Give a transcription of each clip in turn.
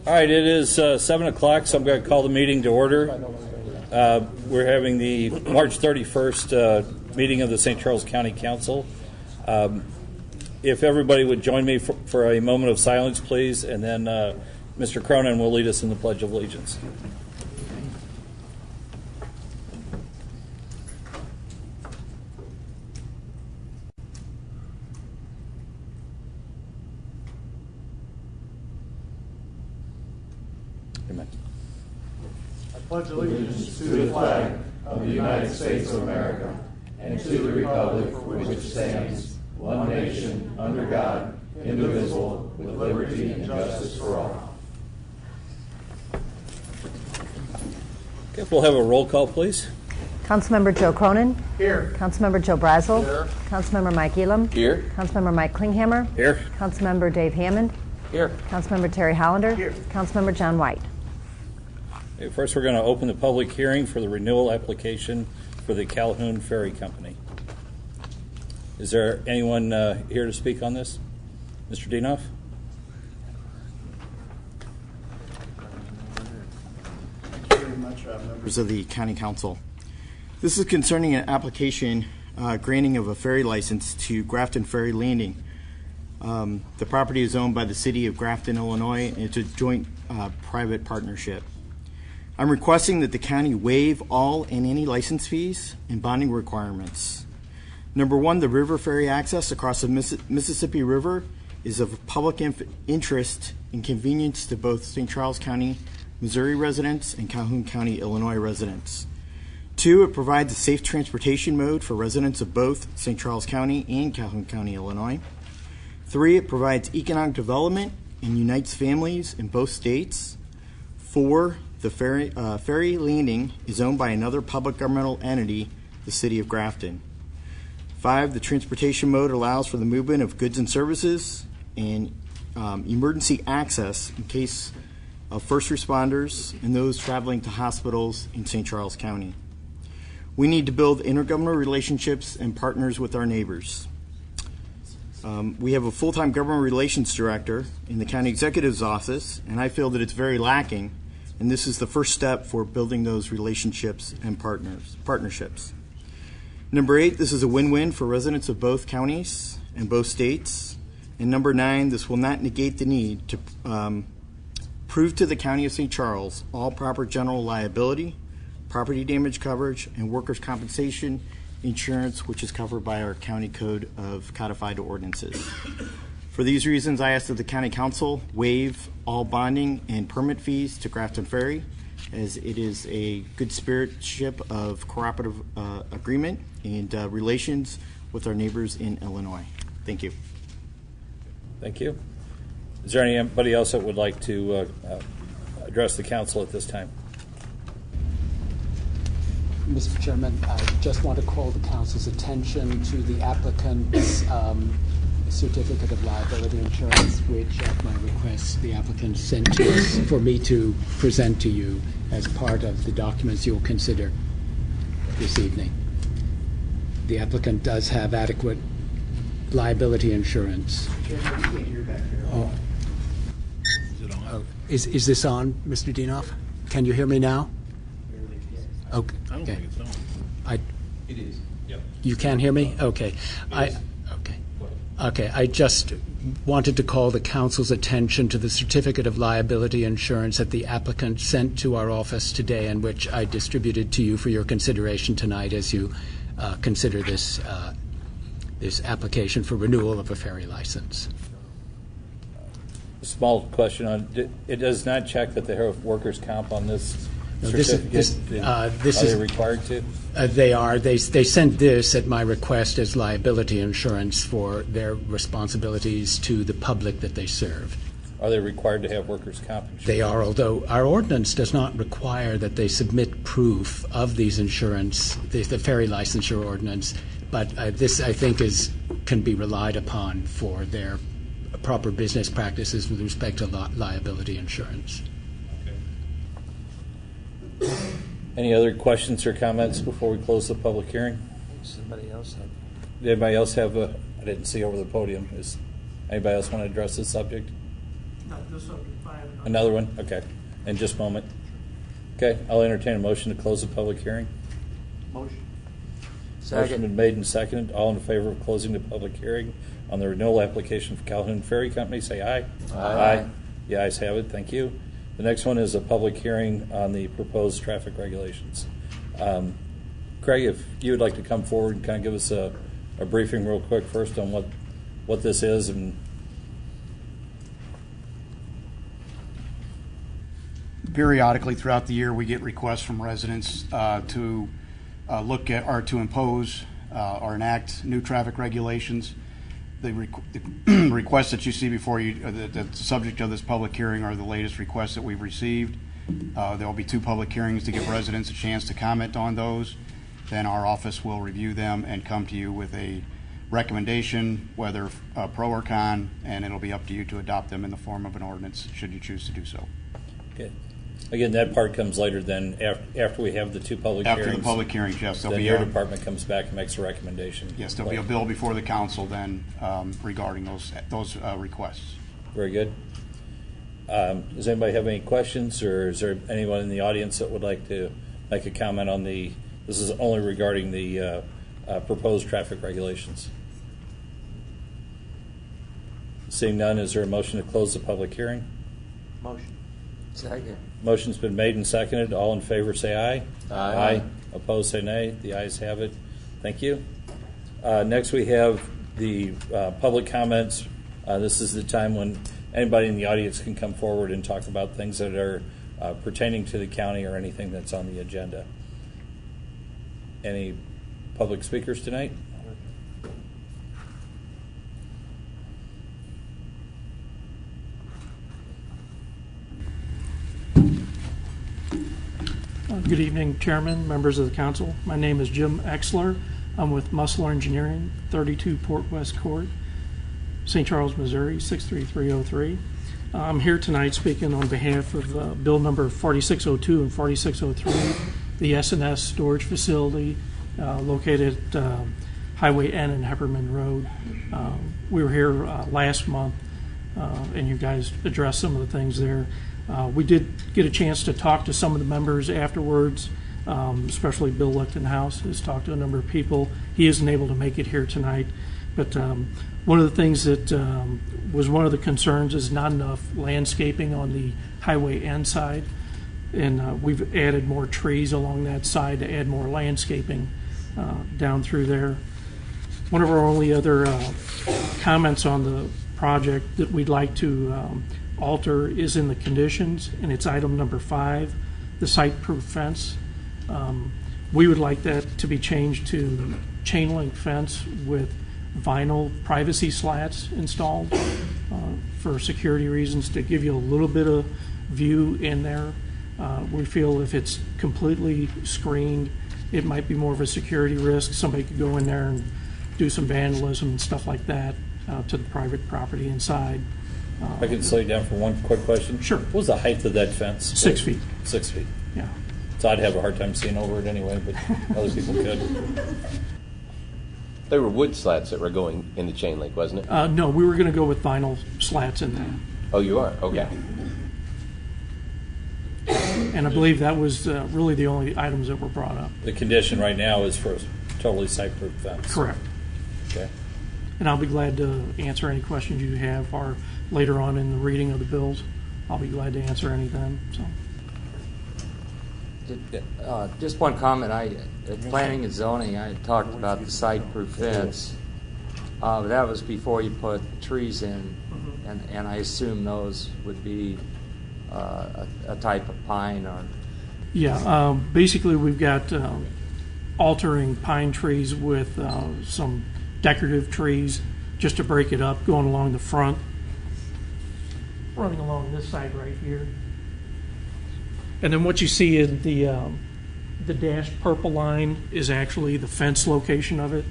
All right, it is 7 o'clock, so I'm going to call the meeting to order. We're having the March 31st meeting of the St. Charles County Council. If everybody would join me for a moment of silence, please, and then Mr. Cronin will lead us in the Pledge of Allegiance. Amen. I pledge allegiance to the flag of the United States of America and to the republic for which it stands, one nation, under God, indivisible, with liberty and justice for all. Okay, we'll have a roll call, please. Councilmember Joe Cronin. Here. Councilmember Joe Brazel. Here. Councilmember Mike Elam. Here. Councilmember Mike Klinghammer. Here. Councilmember Dave Hammond. Here. Councilmember Terry Hollander. Here. Councilmember John White. Okay, first, we're going to open the public hearing for the renewal application for the Calhoun Ferry Company. Is there anyone here to speak on this? Mr. Dienoff? Thank you very much, members of the County Council. This is concerning an application granting of a ferry license to Grafton Ferry Landing. The property is owned by the City of Grafton, Illinois, and it's a joint private partnership. I'm requesting that the county waive all and any license fees and bonding requirements. Number one, the river ferry access across the Mississippi River is of public interest and convenience to both St. Charles County, Missouri residents and Calhoun County, Illinois residents. Two, it provides a safe transportation mode for residents of both St. Charles County and Calhoun County, Illinois. Three, it provides economic development and unites families in both states. Four, the ferry landing is owned by another public governmental entity, the City of Grafton. Five, the transportation mode allows for the movement of goods and services and emergency access in case of first responders and those traveling to hospitals in St. Charles County. We need to build intergovernmental relationships and partners with our neighbors. We have a full-time government relations director in the county executive's office, and I feel that it's very lacking, and this is the first step for building those relationships and partnerships. Number 8, this is a win-win for residents of both counties and both states. And number 9, this will not negate the need to prove to the County of St. Charles all proper general liability, property damage coverage, and workers' compensation insurance, which is covered by our county code of codified ordinances. For these reasons, I ask that the County Council waive all bonding and permit fees to Grafton Ferry, as it is a good spiritship of cooperative agreement and relations with our neighbors in Illinois. Thank you. Thank you. Is there anybody else that would like to address the council at this time? Mr. Chairman, I just want to call the council's attention to the applicant's certificate of liability insurance, which at my request the applicant sent to us for me to present to you as part of the documents you'll consider this evening. The applicant does have adequate liability insurance. Is this on, Mr. Dienoff? Can you hear me now? Okay. I don't think it's on. It is. Yep. You can hear me? Okay. Okay. I just wanted to call the council's attention to the certificate of liability insurance that the applicant sent to our office today, and which I distributed to you for your consideration tonight as you consider this application for renewal of a ferry license. Small question on it. Does not check that they have workers' comp on this certificate. Are they required to? They are. They sent this at my request as liability insurance for their responsibilities to the public that they serve. Are they required to have workers' comp insurance? They are, although our ordinance does not require that they submit proof of these insurance, the ferry licensure ordinance, but this, I think, can be relied upon for their proper business practices with respect to liability insurance. Okay. Any other questions or comments before we close the public hearing? Somebody else had. Did anybody else have I didn't see over the podium. Does anybody else want to address this subject? Just subject 5. Another one? Okay. In just a moment. Okay, I'll entertain a motion to close the public hearing. Motion. Motion been made and seconded. All in favor of closing the public hearing on the renewal application for Calhoun Ferry Company, say aye. Aye. The ayes have it. Thank you. The next one is a public hearing on the proposed traffic regulations. Craig, if you would like to come forward and kind of give us a briefing real quick first on what this is and periodically throughout the year, we get requests from residents to look at or to impose or enact new traffic regulations. The requests that you see before you, the subject of this public hearing, are the latest requests that we've received. There will be 2 public hearings to give residents a chance to comment on those. Then our office will review them and come to you with a recommendation, whether pro or con, and it'll be up to you to adopt them in the form of an ordinance, should you choose to do so. okay. Again, that part comes later than after we have the 2 public hearings. After the public hearings, yes, there'll Then be your a, department comes back and makes a recommendation. yes, there'll be a bill before the council then regarding those requests. Very good. Does anybody have any questions, or is there anyone in the audience that would like to make a comment on the? This is only regarding the proposed traffic regulations. Seeing none, is there a motion to close the public hearing? Motion. Second. Motion's been made and seconded. All in favor, say aye. Aye. Opposed, say nay. The ayes have it. Thank you. Next, we have the public comments. This is the time when anybody in the audience can come forward and talk about things that are pertaining to the county or anything that's on the agenda. Any public speakers tonight? Good evening, Chairman, members of the council. My name is Jim Exler. I'm with Muscle Engineering, 32 Port West Court, St. Charles, Missouri, 63303. I'm here tonight speaking on behalf of Bill number 4602 and 4603, the S&S storage facility located at Highway N and Hepperman Road. We were here last month, and you guys addressed some of the things there. We did get a chance to talk to some of the members afterwards, especially Bill Lichtenhouse has talked to a number of people. He isn't able to make it here tonight, but one of the things that was one of the concerns is not enough landscaping on the Highway N side, and we've added more trees along that side to add more landscaping down through there. One of our only other comments on the project that we'd like to alter is in the conditions, and it's item number 5, the site-proof fence. We would like that to be changed to chain link fence with vinyl privacy slats installed for security reasons, to give you a little bit of view in there. We feel if it's completely screened, it might be more of a security risk. Somebody could go in there and do some vandalism and stuff like that to the private property inside. I can slow you down for one quick question. Sure. What was the height of that fence? 6 feet. 6 feet. Yeah. So I'd have a hard time seeing over it anyway, but other people could. They were wood slats that were going in the chain link, wasn't it? No, we were going to go with vinyl slats in there. Oh, you are? Okay. And I believe that was really the only items that were brought up. The condition right now is for a totally site-proof fence. Correct. Okay. And I'll be glad to answer any questions you have, or later on in the reading of the bills, I'll be glad to answer any then. So. Just one comment. At planning and zoning, I had talked about the site-proof fence. But that was before you put trees in, and I assume those would be a type of pine or. Yeah, basically we've got altering pine trees with some decorative trees just to break it up, going along the front, running along this side right here. And then what you see in the dashed purple line is actually the fence location of it.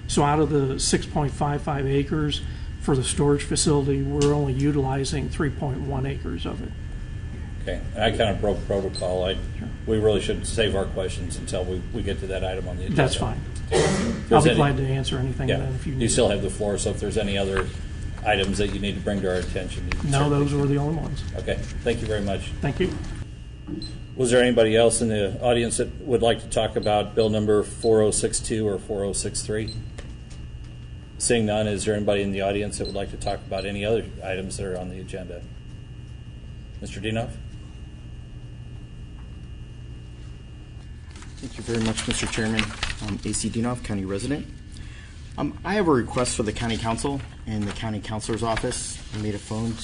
So out of the 6.55 acres for the storage facility, we're only utilizing 3.1 acres of it. Okay. And I kind of broke protocol. We really should save our questions until we get to that item on the agenda. That's fine. I'll be glad to answer anything Yeah. then if you need. You still have the floor, so if there's any other items that you need to bring to our attention? No, those were the only ones. Okay, thank you very much. Thank you. Was there anybody else in the audience that would like to talk about bill number 4062 or 4063? Seeing none, is there anybody in the audience that would like to talk about any other items that are on the agenda? Mr. Dinoff? Thank you very much, Mr. Chairman. I'm A.C. Dinoff, county resident. I have a request for the county council and the county councilor's office. I made a phone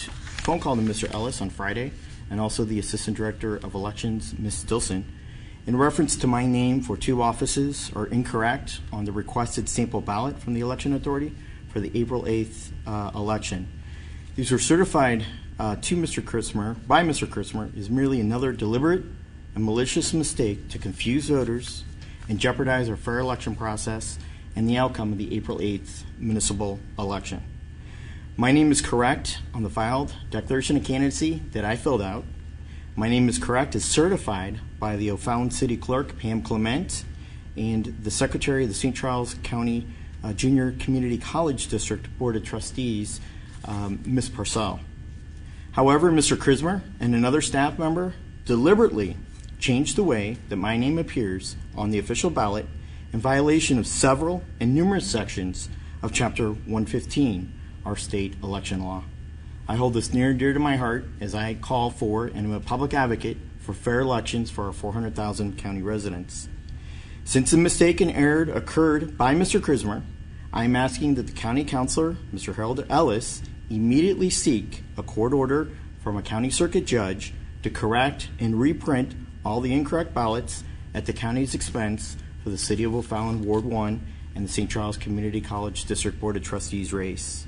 call to Mr. Ellis on Friday, and also the assistant director of elections, Ms. Stilson, in reference to my name for 2 offices are incorrect on the requested sample ballot from the election authority for the April 8th election. These were certified to Mr. Christmer by Mr. Christmer is merely another deliberate and malicious mistake to confuse voters and jeopardize our fair election process and the outcome of the April 8th municipal election. My name is correct on the filed declaration of candidacy that I filled out. My name is correct as certified by the O'Fallon City Clerk, Pam Clement, and the Secretary of the St. Charles County Junior Community College District Board of Trustees, Ms. Parcell. However, Mr. Christmer and another staff member deliberately changed the way that my name appears on the official ballot in violation of several and numerous sections of Chapter 115, our state election law. I hold this near and dear to my heart as I call for and am a public advocate for fair elections for our 400,000 county residents. Since the mistake and error occurred by Mr. Christmer, I am asking that the county councilor, Mr. Harold Ellis, immediately seek a court order from a county circuit judge to correct and reprint all the incorrect ballots at the county's expense for the City of O'Fallon Ward 1 and the St. Charles Community College District Board of Trustees race.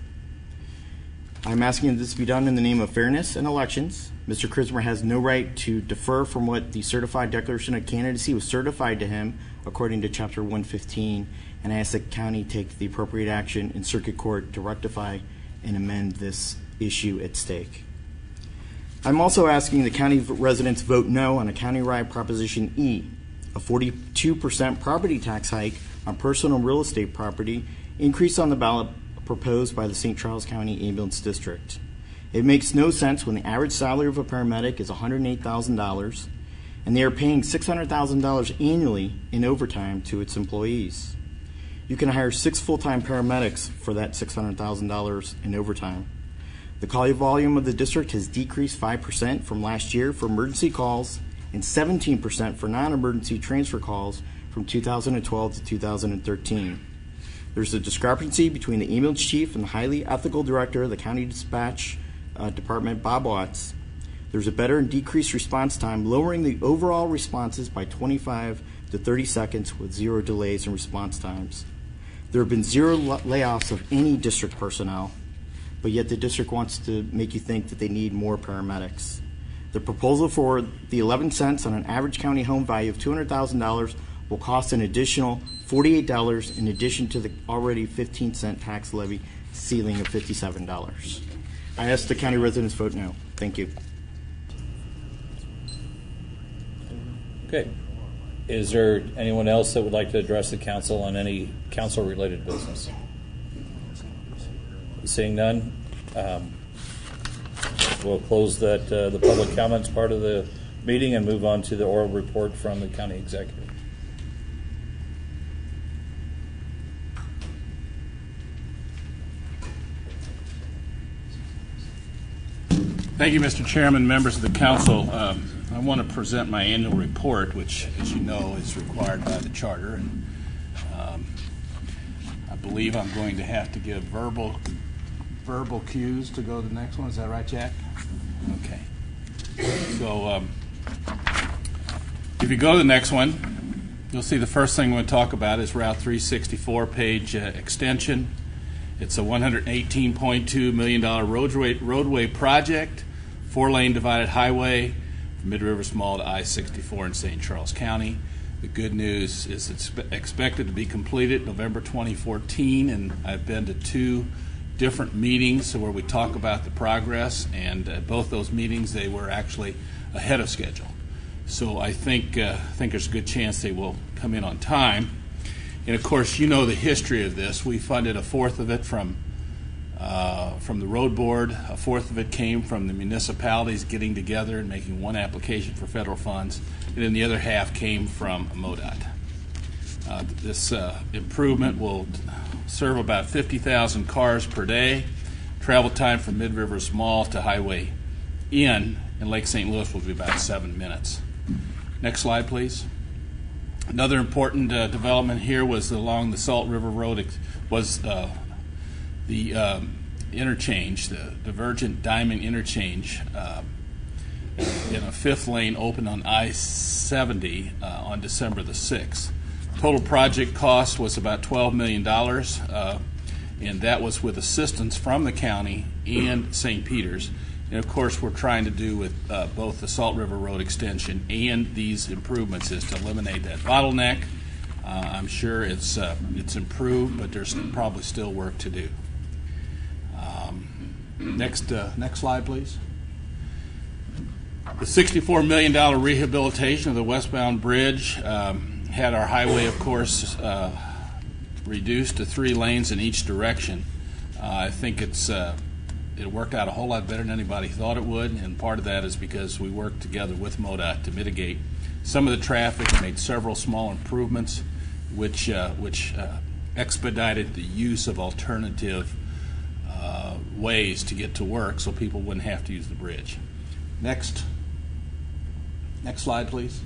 I'm asking that this be done in the name of fairness in elections. Mr. Christmer has no right to defer from what the certified declaration of candidacy was certified to him according to Chapter 115, and I ask that the county take the appropriate action in circuit court to rectify and amend this issue at stake. I'm also asking the county residents vote no on a countywide Proposition E, a 42% property tax hike on personal real estate property increase on the ballot proposed by the St. Charles County Ambulance District. It makes no sense when the average salary of a paramedic is $108,000 and they are paying $600,000 annually in overtime to its employees. You can hire 6 full-time paramedics for that $600,000 in overtime. The call volume of the district has decreased 5% from last year for emergency calls and 17% for non-emergency transfer calls from 2012 to 2013. There's a discrepancy between the ambulance chief and the highly ethical director of the county dispatch department, Bob Watts. There's a better and decreased response time, lowering the overall responses by 25 to 30 seconds with 0 delays in response times. There have been 0 layoffs of any district personnel, but yet the district wants to make you think that they need more paramedics. The proposal for the 11 cents on an average county home value of $200,000 will cost an additional $48 in addition to the already 15-cent tax levy ceiling of $57. I ask the county residents vote no. Thank you. Okay. Is there anyone else that would like to address the council on any council-related business? Seeing none, we'll close the public comments part of the meeting and move on to the oral report from the county executive. Thank you, Mr. Chairman, members of the council. I want to present my annual report, which, as you know, is required by the charter. And I believe I'm going to have to give verbal cues to go to the next one. Is that right, Jack? Okay. So if you go to the next one, you'll see the first thing we're going to talk about is Route 364 page extension. It's a $118.2 million roadway project, 4-lane divided highway from Mid-River Mall to I-64 in St. Charles County. The good news is it's expected to be completed November 2014, and I've been to 2 different meetings where we talk about the progress, and at both those meetings they were actually ahead of schedule. So I think there's a good chance they will come in on time. And of course, you know the history of this. We funded 1/4 of it from from the road board. A fourth of it came from the municipalities getting together and making one application for federal funds, and then the other half came from MoDOT. This improvement will serve about 50,000 cars per day. Travel time from Mid-Rivers Mall to Highway N in Lake St. Louis will be about 7 minutes. Next slide, please. Another important development here was along the Salt River Road was the interchange, the Divergent Diamond interchange in a fifth lane opened on I-70 on December the 6th. Total project cost was about $12 million, and that was with assistance from the county and St. Peter's. And of course, we're trying to do with both the Salt River Road extension and these improvements is to eliminate that bottleneck. I'm sure it's improved, but there's probably still work to do. Next slide, please. The $64 million rehabilitation of the westbound bridge had our highway, of course, reduced to 3 lanes in each direction. I think it worked out a whole lot better than anybody thought it would, and part of that is because we worked together with MoDOT to mitigate some of the traffic and made several small improvements, which expedited the use of alternative ways to get to work, so people wouldn't have to use the bridge. Next slide, please.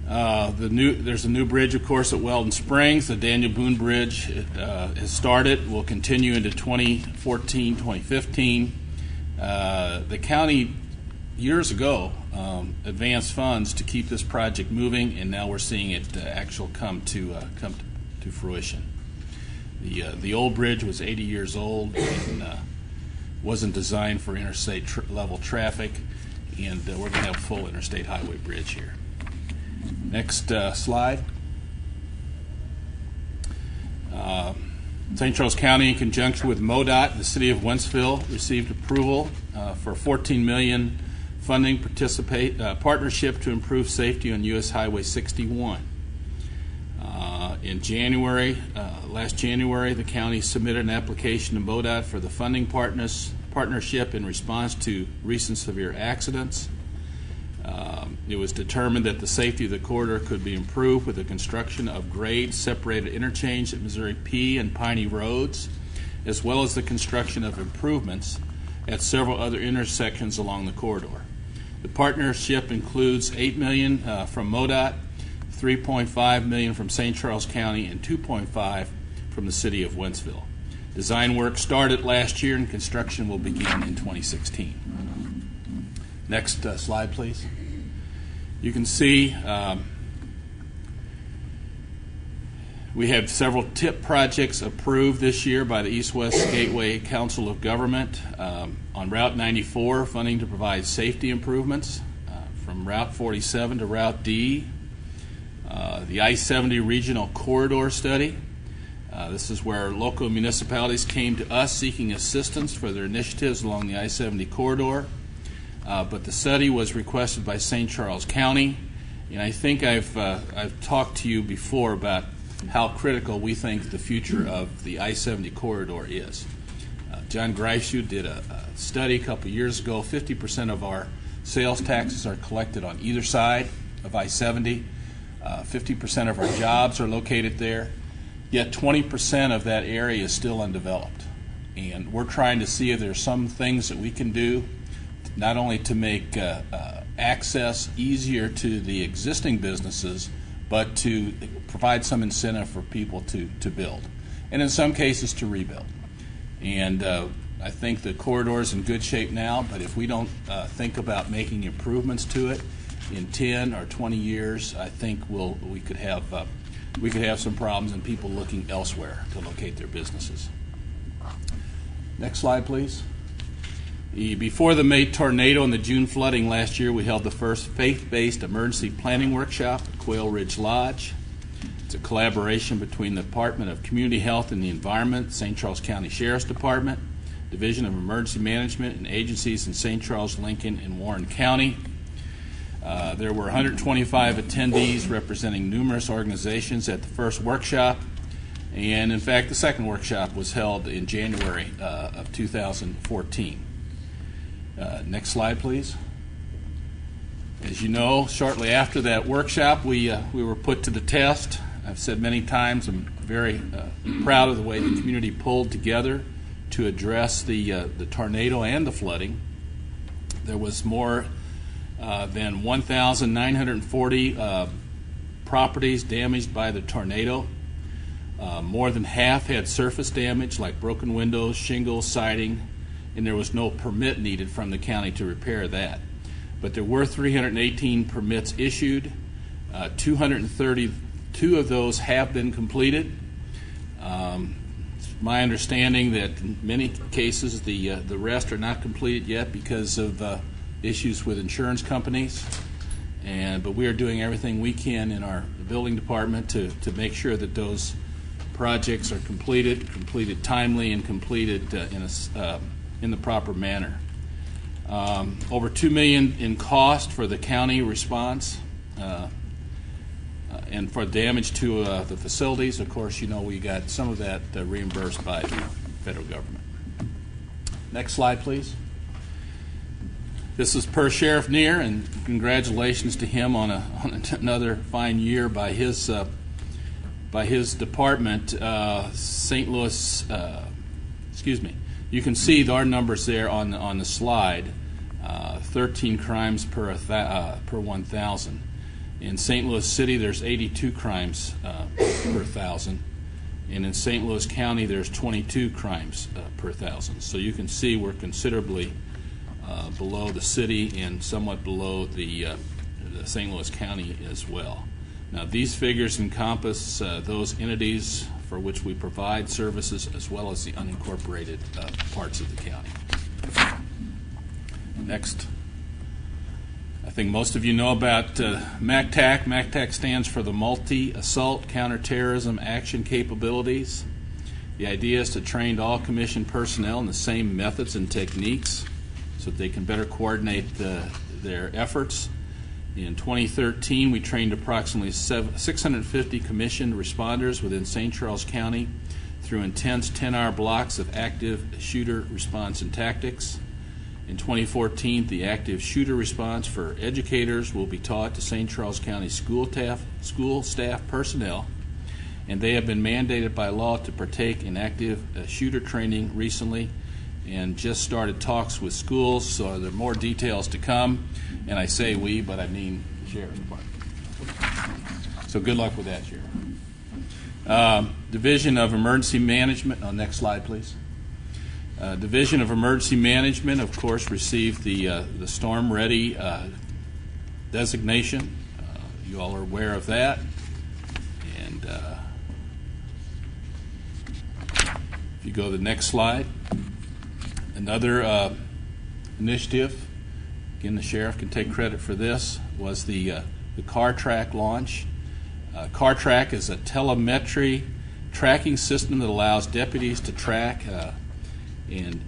There's a new bridge, of course, at Weldon Springs. The Daniel Boone Bridge has started. Will continue into 2014, 2015. The county, years ago, advanced funds to keep this project moving, and now we're seeing it actually come to fruition. The old bridge was 80 years old and wasn't designed for interstate level traffic, and we're going to have a full interstate highway bridge here. Next slide. St. Charles County, in conjunction with MoDOT, the City of Wentzville, received approval for $14 million funding partnership to improve safety on U.S. Highway 61. In January, last January, the county submitted an application to MoDOT for the funding partnership in response to recent severe accidents. It was determined that the safety of the corridor could be improved with the construction of grade-separated interchange at Missouri P and Piney Roads, as well as the construction of improvements at several other intersections along the corridor. The partnership includes $8 million from MoDOT, $3.5 million from St. Charles County, and $2.5 from the City of Wentzville. Design work started last year, and construction will begin in 2016. Next slide, please. You can see we have several TIP projects approved this year by the East-West Gateway Council of Government. On Route 94, funding to provide safety improvements from Route 47 to Route D. The I-70 Regional Corridor Study. This is where local municipalities came to us seeking assistance for their initiatives along the I-70 corridor. But the study was requested by St. Charles County, and I think I've talked to you before about how critical we think the future of the I-70 corridor is. John Greishu did a study a couple years ago. 50% of our sales taxes are collected on either side of I-70. 50% of our jobs are located there, yet 20% of that area is still undeveloped. And we're trying to see if there's some things that we can do not only to make access easier to the existing businesses, but to provide some incentive for people to build, and in some cases to rebuild. And I think the corridor is in good shape now, but if we don't think about making improvements to it in 10 or 20 years, I think we could have some problems and people looking elsewhere to locate their businesses. Next slide, please. Before the May tornado and the June flooding last year, we held the first faith-based emergency planning workshop at Quail Ridge Lodge. It's a collaboration between the Department of Community Health and the Environment, St. Charles County Sheriff's Department, Division of Emergency Management, and agencies in St. Charles, Lincoln, and Warren County. There were 125 attendees representing numerous organizations at the first workshop. And in fact, the second workshop was held in January of 2014. Next slide, please. As you know, shortly after that workshop, we were put to the test. I've said many times I'm very proud of the way the community pulled together to address the tornado and the flooding. There was more than 1,940 properties damaged by the tornado. More than half had surface damage like broken windows, shingles, siding, and there was no permit needed from the county to repair that. But there were 318 permits issued. 232 of those have been completed. It's my understanding that in many cases the rest are not completed yet because of issues with insurance companies. But we are doing everything we can in our building department to make sure that those projects are completed timely, and completed in the proper manner. Over $2 million in cost for the county response, and for damage to the facilities. Of course, you know we got some of that reimbursed by the federal government. Next slide, please. This is per Sheriff Neer, and congratulations to him on another fine year by his department. St. Louis, you can see our numbers there on the slide. 13 crimes per 1,000. In St. Louis City, there's 82 crimes per 1,000. And in St. Louis County, there's 22 crimes per 1,000. So you can see we're considerably below the city and somewhat below the St. Louis County as well. Now, these figures encompass those entities for which we provide services, as well as the unincorporated parts of the county. Next. I think most of you know about MACTAC. MACTAC stands for the Multi-Assault Counterterrorism Action Capabilities. The idea is to train all commissioned personnel in the same methods and techniques so that they can better coordinate their efforts. In 2013, we trained approximately 650 commissioned responders within St. Charles County through intense 10-hour blocks of active shooter response and tactics. In 2014, the active shooter response for educators will be taught to St. Charles County school staff personnel, and they have been mandated by law to partake in active shooter training recently, and just started talks with schools, so there are more details to come. And I say we, but I mean the Sheriff's Department. So good luck with that, Sheriff. Division of Emergency Management. Next slide, please. Division of Emergency Management, of course, received the Storm Ready designation. You all are aware of that. And if you go to the next slide, another initiative, again, the sheriff can take credit for this, was the CarTrack launch. CarTrack is a telemetry tracking system that allows deputies to track and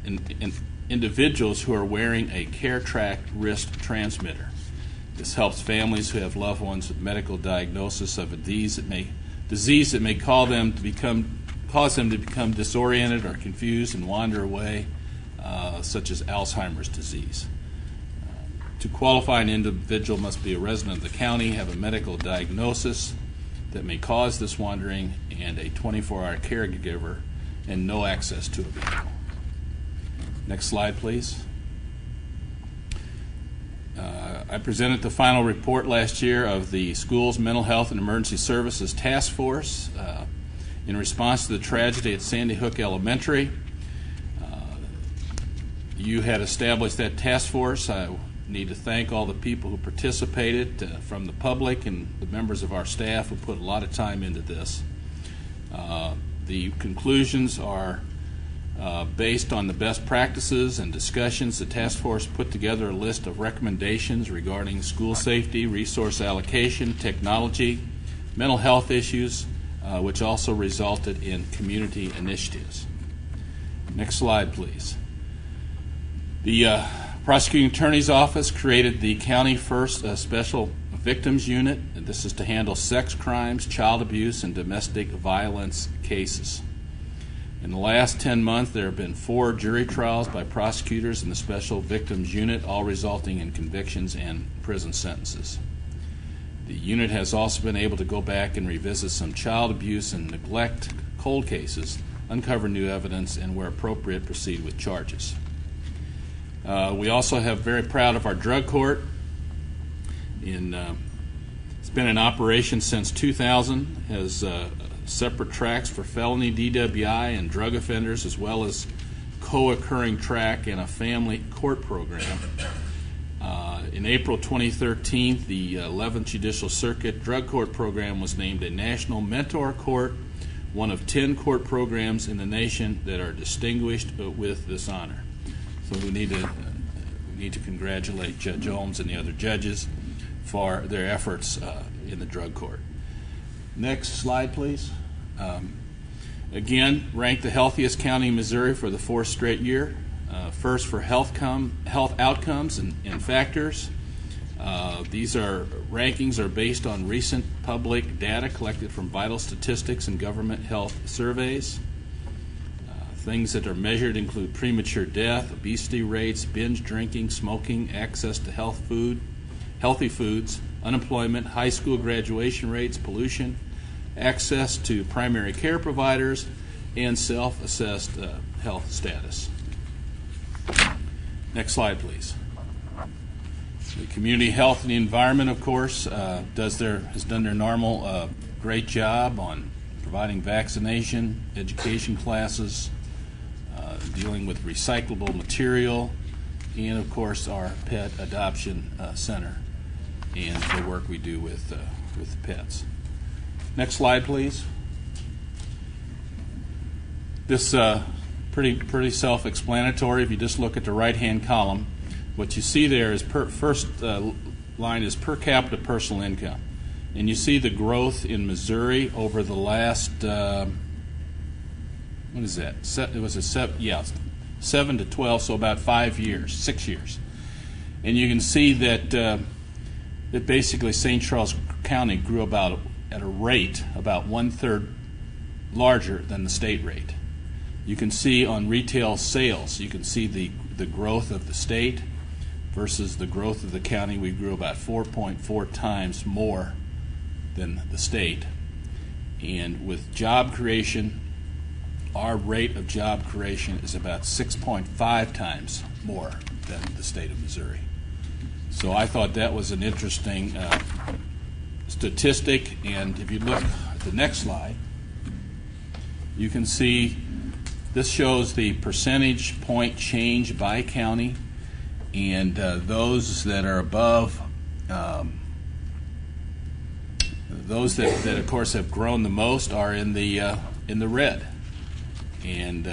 individuals who are wearing a CareTrack wrist transmitter. This helps families who have loved ones with medical diagnosis of a disease that may cause them to become disoriented or confused and wander away, such as Alzheimer's disease. To qualify, an individual must be a resident of the county, have a medical diagnosis that may cause this wandering, and a 24-hour caregiver, and no access to a vehicle. Next slide, please. I presented the final report last year of the Schools Mental Health and Emergency Services Task Force in response to the tragedy at Sandy Hook Elementary. You had established that task force. I need to thank all the people who participated from the public and the members of our staff who put a lot of time into this. The conclusions are based on the best practices and discussions. The task force put together a list of recommendations regarding school safety, resource allocation, technology, mental health issues, which also resulted in community initiatives. Next slide, please. The Prosecuting Attorney's Office created the county first special Victims Unit, and this is to handle sex crimes, child abuse, and domestic violence cases. In the last 10 months, there have been 4 jury trials by prosecutors in the Special Victims Unit, all resulting in convictions and prison sentences. The unit has also been able to go back and revisit some child abuse and neglect cold cases, uncover new evidence, and where appropriate, proceed with charges. We also have very proud of our drug court. It's been in operation since 2000, has separate tracks for felony DWI and drug offenders, as well as co-occurring track and a family court program. In April 2013, the 11th Judicial Circuit Drug Court Program was named a National Mentor Court, one of 10 court programs in the nation that are distinguished with this honor. So we need to congratulate Judge Holmes and the other judges for their efforts in the drug court. Next slide, please. Again, ranked the healthiest county in Missouri for the 4th straight year. First for health outcomes and factors. These rankings are based on recent public data collected from vital statistics and government health surveys. Things that are measured include premature death, obesity rates, binge drinking, smoking, access to healthy foods, unemployment, high school graduation rates, pollution, access to primary care providers, and self-assessed health status. Next slide, please. The community health and the environment, of course, has done their normal great job on providing vaccination, education classes, dealing with recyclable material, and of course our pet adoption center and the work we do with pets. Next slide, please. This pretty self-explanatory. If you just look at the right-hand column, what you see there is first line is per capita personal income, and you see the growth in Missouri over the last what is that? It was 7 to 12, so about 6 years, and you can see that basically St. Charles County grew at a rate about 1/3 larger than the state rate. You can see on retail sales, you can see the growth of the state versus the growth of the county. We grew about 4.4 times more than the state. And with job creation, our rate of job creation is about 6.5 times more than the state of Missouri. So I thought that was an interesting statistic. And if you look at the next slide, you can see this shows the percentage point change by county, and those that are above, those that of course have grown the most are in the red, and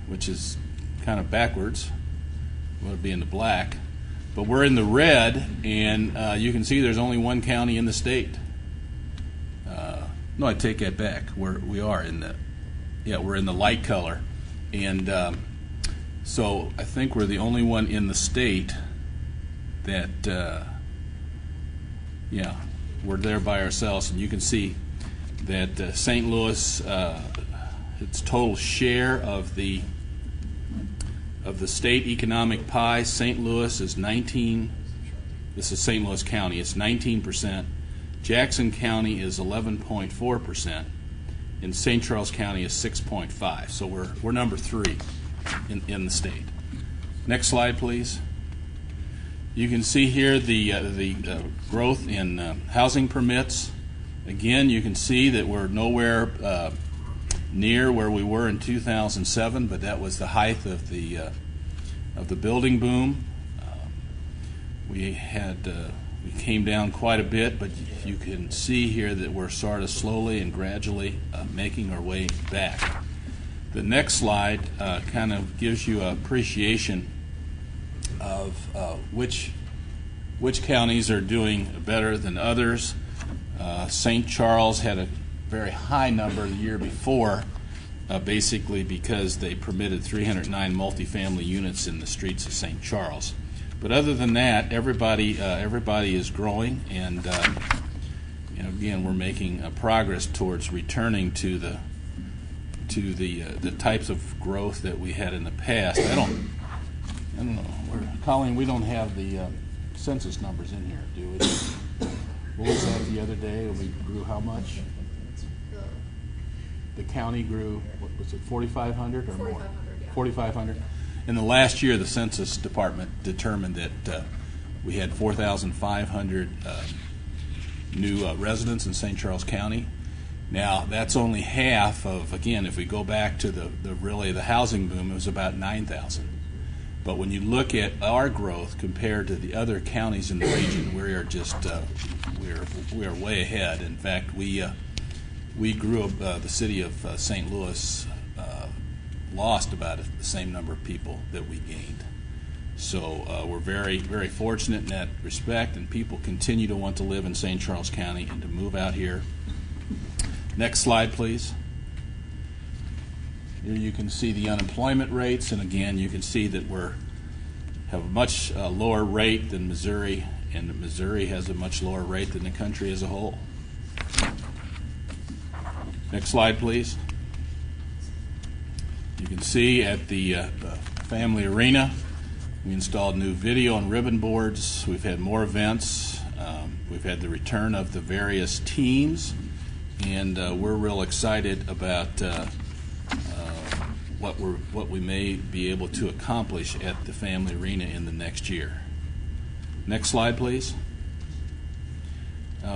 which is kind of backwards. We want to be in the black, but we're in the red, and you can see there's only one county in the state. No, I take that back. We're in the light color. And so I think we're the only one in the state that, we're there by ourselves. And you can see that St. Louis, its total share of the state economic pie, St. Louis is 19. This is St. Louis County. It's 19%. Jackson County is 11.4%. And St. Charles County is 6.5. So we're number 3 in the state. Next slide, please. You can see here the growth in housing permits. Again, you can see that we're nowhere near where we were in 2007, but that was the height of the building boom. We came down quite a bit, but you can see here that we're sort of slowly and gradually making our way back. The next slide kind of gives you an appreciation of which counties are doing better than others. St. Charles had a very high number the year before, basically because they permitted 309 multifamily units in the streets of St. Charles. But other than that, everybody is growing, and again, we're making progress towards returning to the types of growth that we had in the past. I don't know. Colleen, we don't have the census numbers in here, do we? What was that the other day? We grew how much? The county grew, what was it, 4,500 or more? 4,500, yeah. 4,500. In the last year, the Census Department determined that we had 4,500 new residents in St. Charles County. Now, that's only half of, again, if we go back to the housing boom, it was about 9,000. But when you look at our growth compared to the other counties in the region, we are just we are way ahead. In fact, we grew the city of St. Louis lost about the same number of people that we gained. So we're very, very fortunate in that respect, and people continue to want to live in St. Charles County and to move out here. Next slide, please. Here you can see the unemployment rates, and again, you can see that we have a much lower rate than Missouri, and Missouri has a much lower rate than the country as a whole. Next slide, please. You can see at the Family Arena, we installed new video and ribbon boards. We've had more events. We've had the return of the various teams, and we're real excited about what we may be able to accomplish at the Family Arena in the next year. Next slide, please.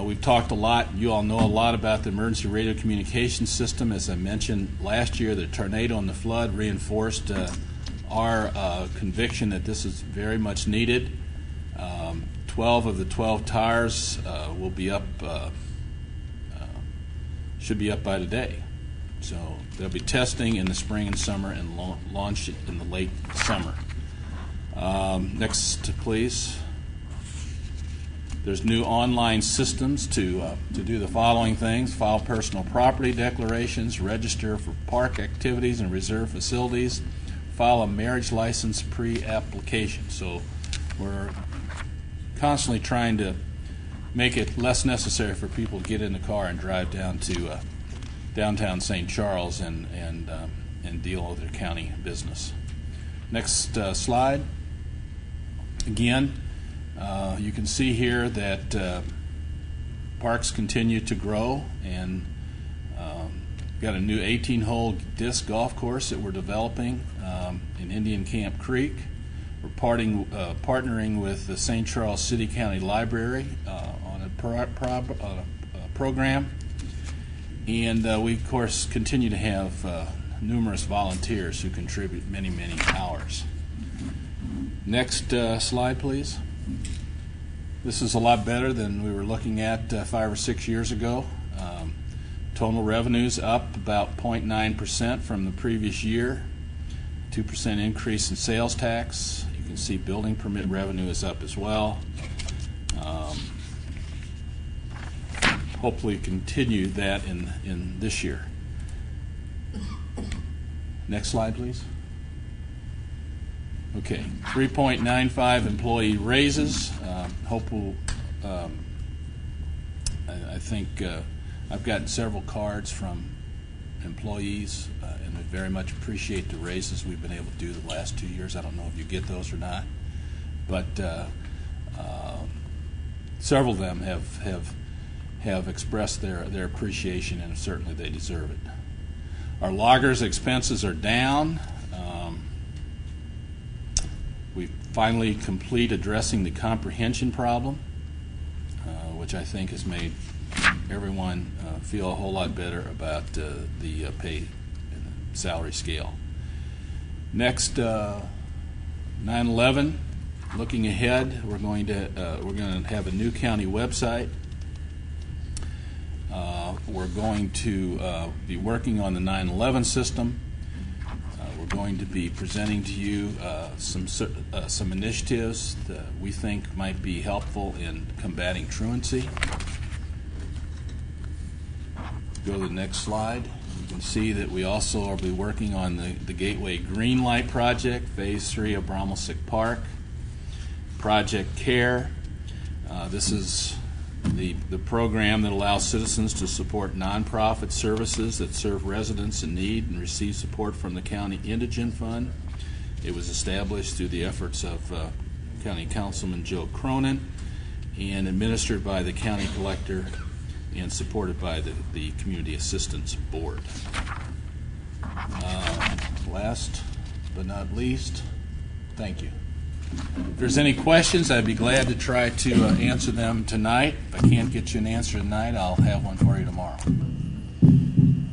We've talked a lot, you all know a lot about the emergency radio communication system. As I mentioned last year, the tornado and the flood reinforced our conviction that this is very much needed. 12 of the 12 towers will be up, should be up by today. So they'll be testing in the spring and summer and launch in the late summer. Next, please. There's new online systems to do the following things: file personal property declarations, register for park activities and reserve facilities, file a marriage license pre-application. So we're constantly trying to make it less necessary for people to get in the car and drive down to downtown St. Charles and deal with their county business. Next slide. Again, you can see here that parks continue to grow, and got a new 18-hole disc golf course that we're developing in Indian Camp Creek. We're partnering with the St. Charles City County Library on a program, and we of course continue to have numerous volunteers who contribute many, many hours. Next slide, please. This is a lot better than we were looking at 5 or 6 years ago. Total revenues up about 0.9% from the previous year. 2% increase in sales tax. You can see building permit revenue is up as well. Hopefully continue that in this year. Next slide, please. Okay, 3.95 employee raises. Hope we'll, I think I've gotten several cards from employees, and I very much appreciate the raises we've been able to do the last 2 years. I don't know if you get those or not, but several of them have expressed their appreciation, and certainly they deserve it. Our loggers' expenses are down. We finally complete addressing the comprehension problem, which I think has made everyone feel a whole lot better about the pay and the salary scale. Next, 9/11. Looking ahead, we're going to have a new county website. We're going to be working on the 9/11 system. We're going to be presenting to you some initiatives that we think might be helpful in combating truancy. Go to the next slide. You can see that we also will be working on the Gateway Green Light Project, Phase 3 of Bromlesick Park. Project CARE. This is the program that allows citizens to support nonprofit services that serve residents in need and receive support from the County Indigent Fund. It was established through the efforts of County Councilman Joe Cronin and administered by the County Collector and supported by the Community Assistance Board. Last but not least, thank you. If there's any questions, I'd be glad to try to answer them tonight. If I can't get you an answer tonight, I'll have one for you tomorrow.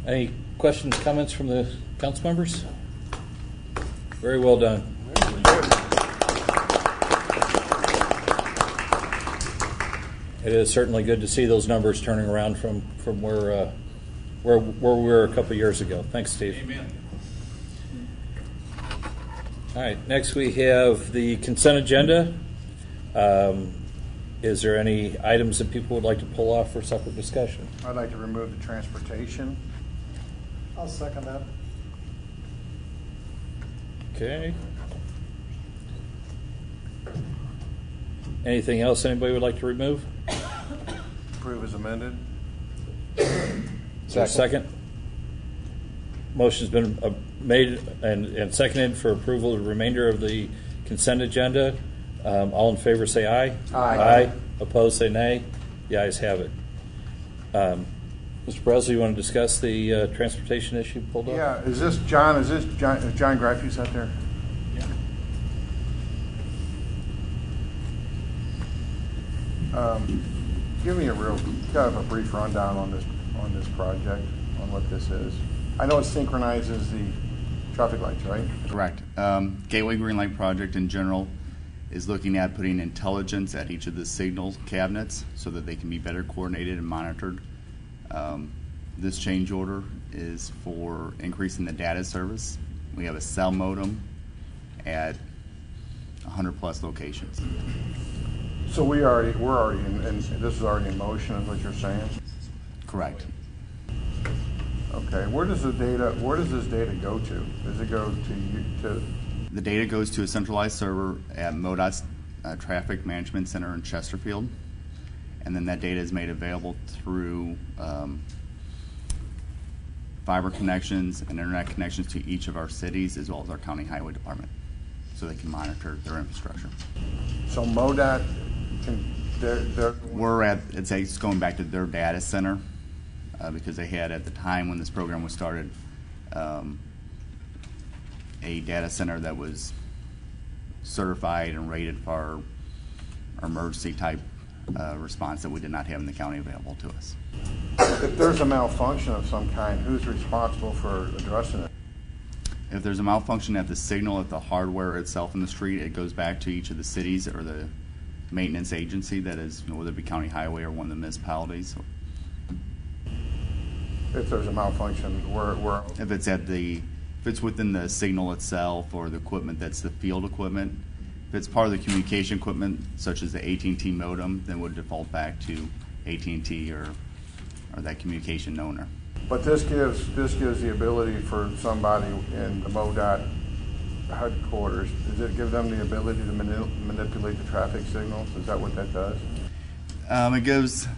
Any questions, comments from the council members? Very well done. It is certainly good to see those numbers turning around from where we were a couple years ago. Thanks, Steve. Amen. All right, next we have the consent agenda. Is there any items that people would like to pull off for separate discussion? I'd like to remove the transportation. I'll second that. Okay. Anything else anybody would like to remove? Approve as amended. Is there a second? Motion's been made and seconded for approval of the remainder of the consent agenda. All in favor say aye. Aye. Opposed say nay. The ayes have it. Mr. Bresley, you want to discuss the transportation issue pulled up? Yeah, is this John Greifus out there? Give me a kind of a brief rundown on this project, on what this is. I know it synchronizes the traffic lights, right? Correct. Gateway Green Light Project in general is looking at putting intelligence at each of the signal cabinets so that they can be better coordinated and monitored. This change order is for increasing the data service. We have a cell modem at 100 plus locations. So we're already in, and this is already in motion, is what you're saying? Correct. Okay. Where does this data go to? Does it go to The data goes to a centralized server at MoDOT's Traffic Management Center in Chesterfield, and then that data is made available through fiber connections and internet connections to each of our cities as well as our county highway department, so they can monitor their infrastructure. So MoDOT it's going back to their data center because they had at the time when this program was started a data center that was certified and rated for our emergency type response that we did not have in the county available to us. If there's a malfunction of some kind, who's responsible for addressing it? If there's a malfunction at the signal, at the hardware itself in the street, it goes back to each of the cities or the maintenance agency that is, whether it be county highway or one of the municipalities. If there's a malfunction, where if it's within the signal itself or the equipment that's the field equipment, if it's part of the communication equipment such as the AT&T modem, then would default back to AT&T or that communication owner. But this gives the ability for somebody in the MoDOT headquarters, does it give them the ability to manipulate the traffic signals? Is that what that does? It gives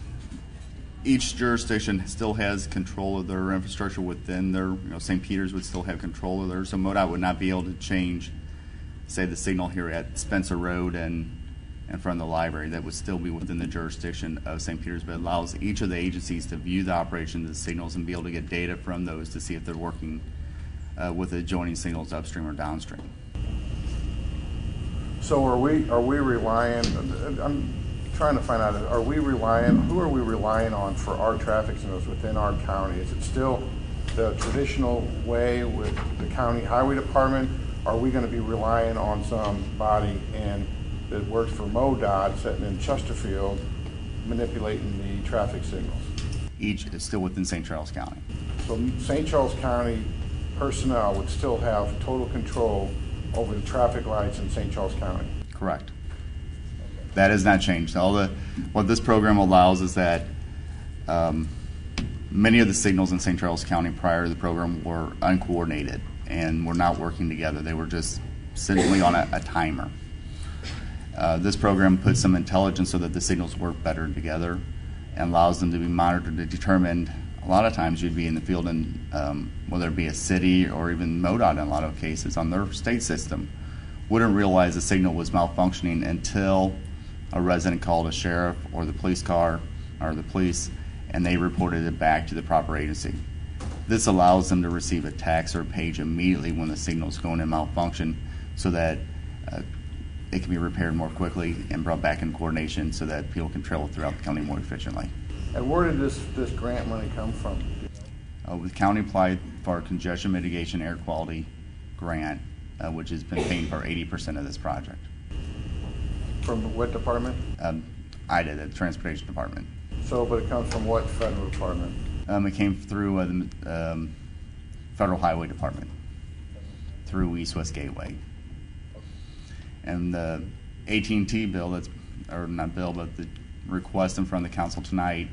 each jurisdiction still has control of their infrastructure within their, St. Peter's would still have control of theirs, so MoDOT would not be able to change, say, the signal here at Spencer Road and in front of the library. That would still be within the jurisdiction of St. Peter's, but it allows each of the agencies to view the operation of the signals and be able to get data from those to see if they're working with adjoining signals upstream or downstream. So are we relying, I'm trying to find out, who are we relying on for our traffic signals within our county? Is it still the traditional way with the county highway department? Are we going to be relying on somebody that works for MoDOT sitting in Chesterfield manipulating the traffic signals? Each is still within St. Charles County. So St. Charles County personnel would still have total control over the traffic lights in St. Charles County? Correct. That has not changed. What this program allows is that many of the signals in St. Charles County prior to the program were uncoordinated and were not working together. They were just simply on a timer. This program puts some intelligence so that the signals work better together and allows them to be monitored to determine. A lot of times you'd be in the field and whether it be a city or even MoDOT in a lot of cases on their state system, wouldn't realize the signal was malfunctioning until a resident called a sheriff or the police car or the police, and they reported it back to the proper agency. This allows them to receive a text or page immediately when the signal is going to malfunction so that it can be repaired more quickly and brought back in coordination so that people can travel throughout the county more efficiently. And where did this grant money come from? The county applied for a congestion mitigation air quality grant, which has been paying for 80% of this project. From what department? I did, the transportation department. So, but it comes from what federal department? It came through the Federal Highway Department, through East-West Gateway. And the AT&T bill, or not bill, but the request in front of the council tonight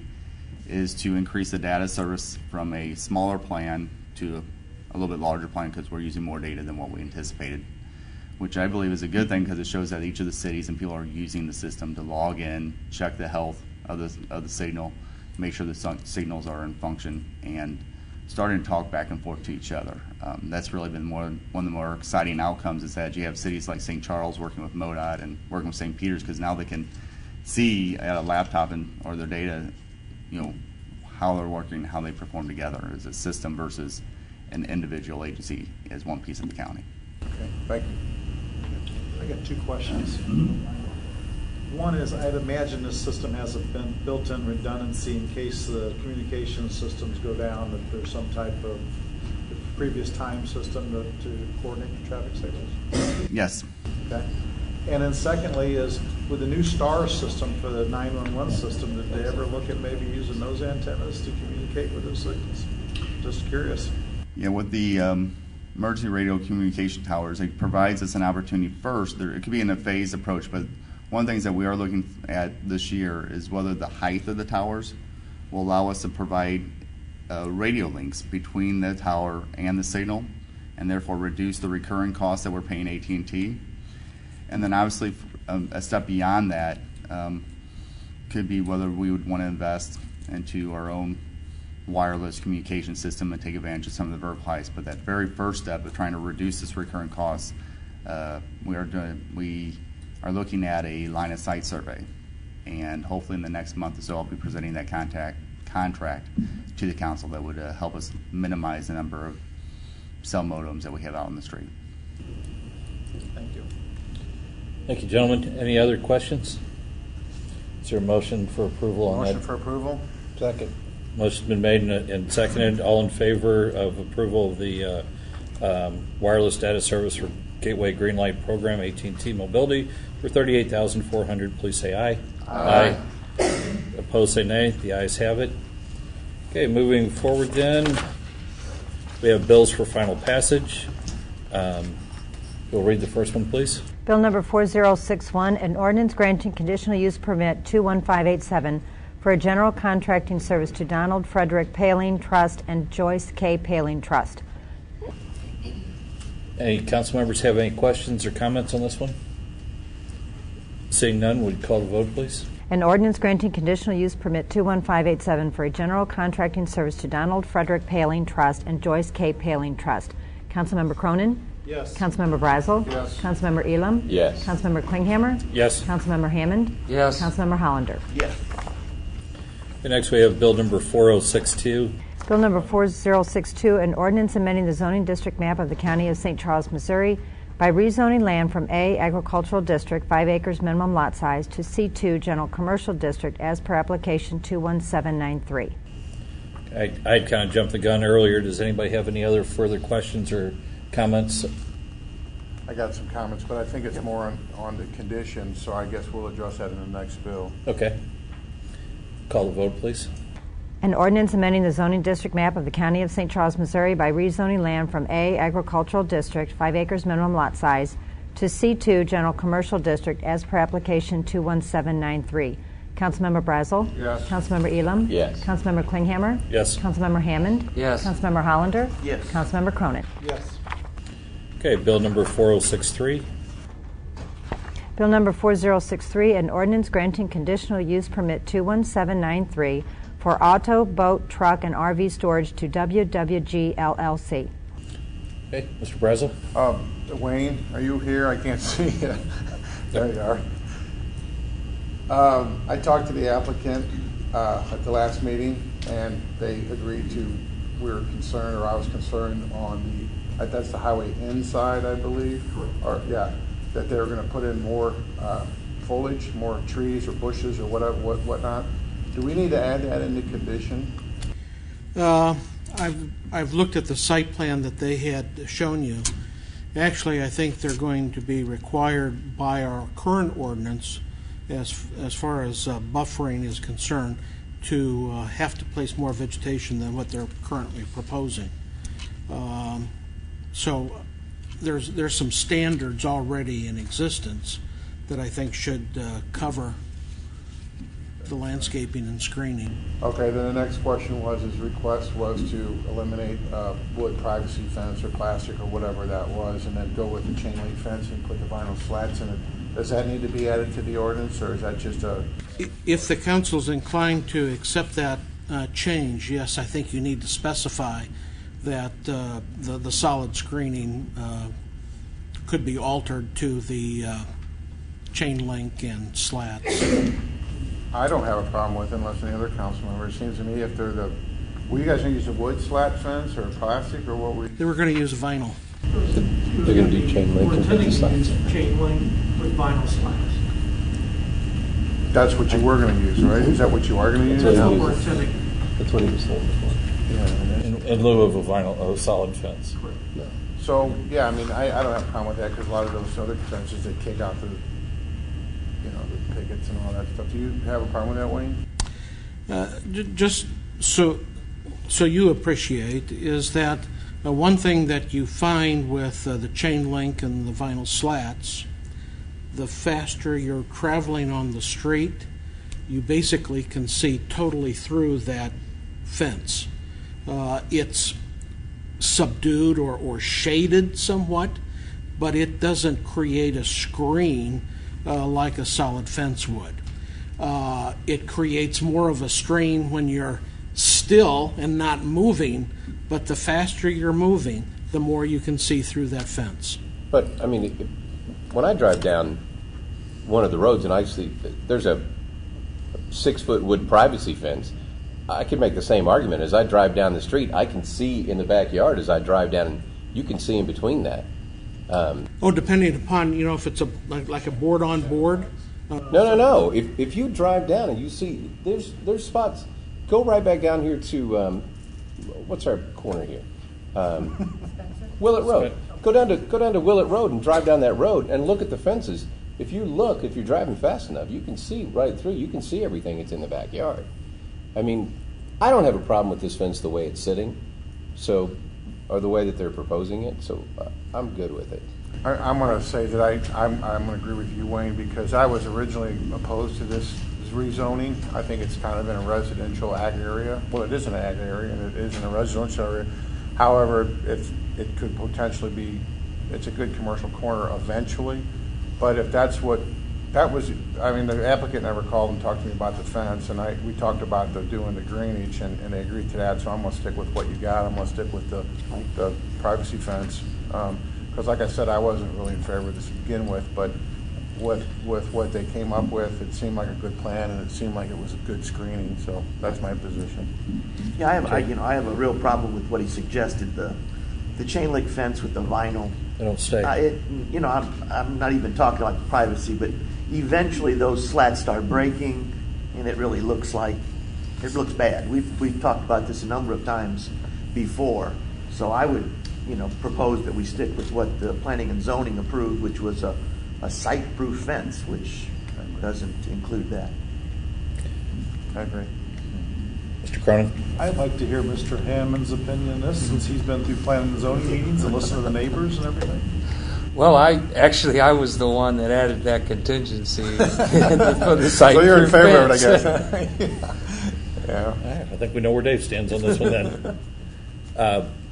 is to increase the data service from a smaller plan to a little bit larger plan because we're using more data than what we anticipated, which I believe is a good thing because it shows that each of the cities and people are using the system to log in, check the health of the signal, make sure the signals are in function, and starting to talk back and forth to each other. That's really been one of the more exciting outcomes is that you have cities like St. Charles working with MoDOT and working with St. Peter's because now they can see at a laptop or their data, how they're working, how they perform together as a system versus an individual agency as one piece of the county. Okay, thank you. I got two questions. One is, I'd imagine this system has a built-in redundancy in case the communication systems go down, that there's some type of previous time system to coordinate the traffic signals. Yes. Okay. And then secondly is, with the new STAR system for the 911 system, did they ever look at maybe using those antennas to communicate with those signals? Just curious. Yeah, with the emergency radio communication towers, it provides us an opportunity first. It could be in a phased approach, but one of the things that we are looking at this year is whether the height of the towers will allow us to provide radio links between the tower and the signal, and therefore reduce the recurring costs that we're paying AT&T. And then obviously a step beyond that could be whether we would want to invest into our own wireless communication system and take advantage of some of the vertical heights. But that very first step of trying to reduce this recurring costs, we are looking at a line of sight survey, and hopefully in the next month or so I'll be presenting that contract to the council that would help us minimize the number of cell modems that we have out on the street. Thank you. Thank you, gentlemen. Any other questions? Is there a motion for approval on that? Motion for approval? Second. Motion's been made and seconded. All in favor of approval of the wireless data service for Gateway Greenlight Program, AT&T Mobility, for $38,400, please say aye. Aye. Opposed, say nay. The ayes have it. Okay, moving forward then, we have bills for final passage. You'll read the first one, please. Bill number 4061, an ordinance granting conditional use permit 21587 for a general contracting service to Donald Frederick Paling Trust and Joyce K. Paling Trust. Any council members have any questions or comments on this one? Seeing none, would you call the vote, please? An ordinance granting conditional use permit 21587 for a general contracting service to Donald Frederick Paling Trust and Joyce K. Paling Trust. Councilmember Cronin? Yes. Councilmember Brazel? Yes. Councilmember Elam? Yes. Councilmember Klinghammer? Yes. Councilmember Hammond? Yes. Councilmember Hollander? Yes. And next we have bill number 4062. Bill number 4062, an ordinance amending the zoning district map of the County of St. Charles, Missouri by rezoning land from A, Agricultural District, 5 acres minimum lot size, to C2, General Commercial District, as per application 21793. I'd kind of jumped the gun earlier. Does anybody have any other further questions or comments? I got some comments, but I think it's more on the conditions, so I guess we'll address that in the next bill. Okay. Call the vote, please. An ordinance amending the zoning district map of the County of St. Charles, Missouri by rezoning land from A, Agricultural District, 5 acres minimum lot size, to C2, General Commercial District, as per application 21793. Councilmember Brazel? Yes. Councilmember Elam? Yes. Councilmember Klinghammer? Yes. Councilmember Hammond? Yes. Councilmember Hollander? Yes. Councilmember Cronin? Yes. Okay, bill number 4063. Bill number 4063, an ordinance granting conditional use permit 21793 for auto, boat, truck, and RV storage to WWG LLC. Okay, Mr. Brazel? Wayne, are you here? I can't see you. There you are. I talked to the applicant at the last meeting, and they agreed to, we were concerned, or I was concerned on that's the highway inside, I believe. Or, yeah, that they were going to put in more foliage, more trees or bushes or whatnot. Do we need to add that into condition? I've looked at the site plan that they had shown you. Actually, I think they're going to be required by our current ordinance, as far as buffering is concerned, to have to place more vegetation than what they're currently proposing. So there's some standards already in existence that I think should cover the landscaping and screening. Okay, then the next question was, his request was to eliminate wood privacy fence or plastic or whatever that was, and then go with the chain link fence and put the vinyl slats in it. Does that need to be added to the ordinance, or is that just a... If the council's inclined to accept that change, yes, I think you need to specify that the solid screening could be altered to the chain link and slats. I don't have a problem with it unless any other council member. It seems to me if they're the... Were you guys going to use a wood slat fence or plastic, or what were you... They were going to use vinyl. They're going to do chain link and 50 slats. Chain link with vinyl slats. That's what you were going to use, right? Is that what you are going to use? That's what we're intending. That's what he was saying before. Yeah. In lieu of a solid fence. So, yeah, I mean, I don't have a problem with that, because a lot of those other fences, they kick out the pickets and all that stuff. Do you have a problem with that, Wayne? Just so you appreciate is that one thing that you find with the chain link and the vinyl slats, the faster you're traveling on the street, you basically can see totally through that fence. It's subdued or shaded somewhat, but it doesn't create a screen like a solid fence would. It creates more of a screen when you're still and not moving, but the faster you're moving, the more you can see through that fence. But, I mean, when I drive down one of the roads and I see there's a 6-foot wood privacy fence, I could make the same argument. As I drive down the street, I can see in the backyard as I drive down, and you can see in between that. Depending upon, if it's like a board on board. No. If you drive down and you see there's spots, go right back down here to what's our corner here? Willett Road. Go down to Willett Road and drive down that road and look at the fences. If you're driving fast enough, you can see right through. You can see everything that's in the backyard. I mean, I don't have a problem with this fence the way it's sitting, or the way that they're proposing it. So I'm good with it. I'm going to say that I'm going to agree with you, Wayne, because I was originally opposed to this rezoning. I think it's kind of in a residential ag area. Well, it is an ag area, and it is in a residential area. However, it could potentially be, it's a good commercial corner eventually. But if that's what, that was, I mean, the applicant never called and talked to me about the fence, and we talked about doing the drainage, and they agreed to that, so I'm going to stick with what you got. I'm going to stick with the privacy fence. Because like I said, I wasn't really in favor of this to begin with, but with what they came up with, it seemed like a good plan, and it seemed like it was a good screening, so that's my position. Yeah, I have a real problem with what he suggested, the chain link fence with the vinyl. They don't stay. I'm not even talking about privacy, but eventually those slats start breaking, and it really looks bad. We've talked about this a number of times before, so I would propose that we stick with what the planning and zoning approved, which was a site-proof fence, which doesn't include that. I agree. Mr. Cronin? I'd like to hear Mr. Hammond's opinion on this, since he's been through planning and zoning meetings and listened to the neighbors and everything. Well, I was the one that added that contingency for the site. So you're in favor of it, I guess. Yeah. I think we know where Dave stands on this one then.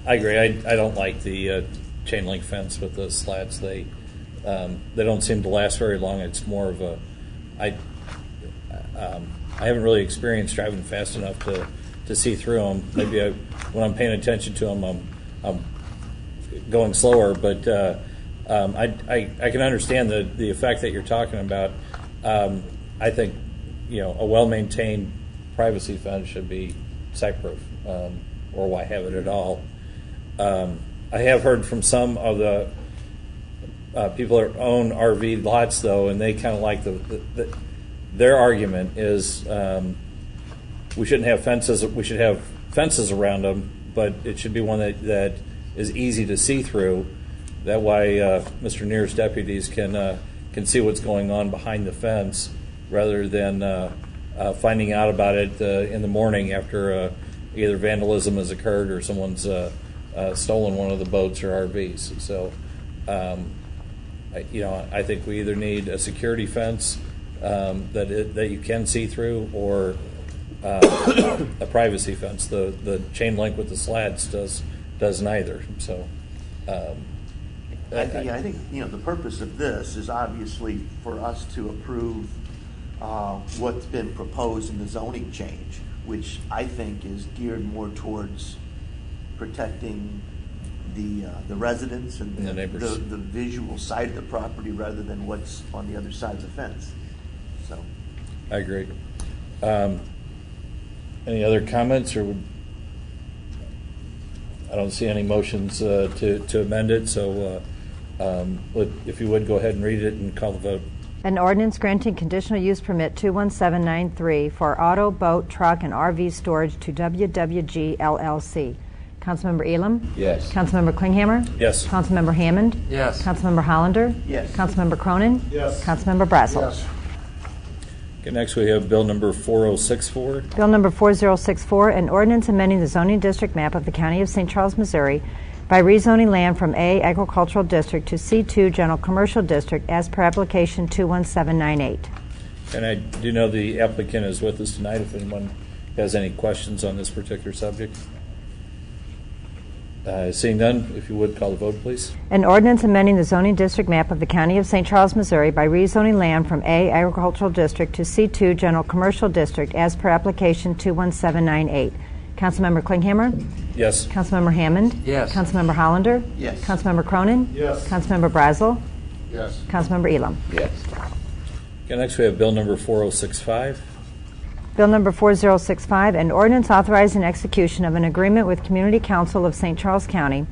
I agree. I don't like the chain link fence with the slats. They They don't seem to last very long. It's more of a, I haven't really experienced driving fast enough to see through them. Maybe when I'm paying attention to them, I'm going slower. But I can understand the effect that you're talking about. I think a well-maintained privacy fence should be site-proof, or why have it at all? I have heard from some of the people that own RV lots, though, and they kind of like their argument is we shouldn't have fences. We should have fences around them, but it should be one that is easy to see through. That way, Mr. Neer's deputies can see what's going on behind the fence, rather than finding out about it in the morning after either vandalism has occurred or someone's stolen one of the boats or RVs. So, I think we either need a security fence that you can see through, or a privacy fence. The chain link with the slats does neither. So, I think the purpose of this is obviously for us to approve what's been proposed in the zoning change, which I think is geared more towards protecting the residents and the neighbors, the visual side of the property, rather than what's on the other side of the fence. So, I agree. Any other comments, or I don't see any motions to amend it. So, if you would go ahead and read it and call the vote. An ordinance granting conditional use permit 21793 for auto, boat, truck, and RV storage to WWG LLC. Councilmember Elam? Yes. Councilmember Klinghammer? Yes. Councilmember Hammond? Yes. Councilmember Hollander? Yes. Councilmember Cronin? Yes. Councilmember Brazel? Yes. Okay, next we have bill number 4064. Bill number 4064, an ordinance amending the zoning district map of the County of St. Charles, Missouri by rezoning land from A Agricultural District to C2 General Commercial District as per application 21798. And I do know the applicant is with us tonight if anyone has any questions on this particular subject. Seeing none, if you would call the vote, please. An ordinance amending the zoning district map of the County of St. Charles, Missouri by rezoning land from A Agricultural District to C2 General Commercial District as per application 21798. Councilmember Klinghammer? Yes. Councilmember Hammond? Yes. Councilmember Hollander? Yes. Councilmember Cronin? Yes. Councilmember Brazel? Yes. Councilmember Elam? Yes. Okay, next we have bill number 4065. Bill number 4065, an ordinance authorizing execution of an agreement with Community Council of St. Charles County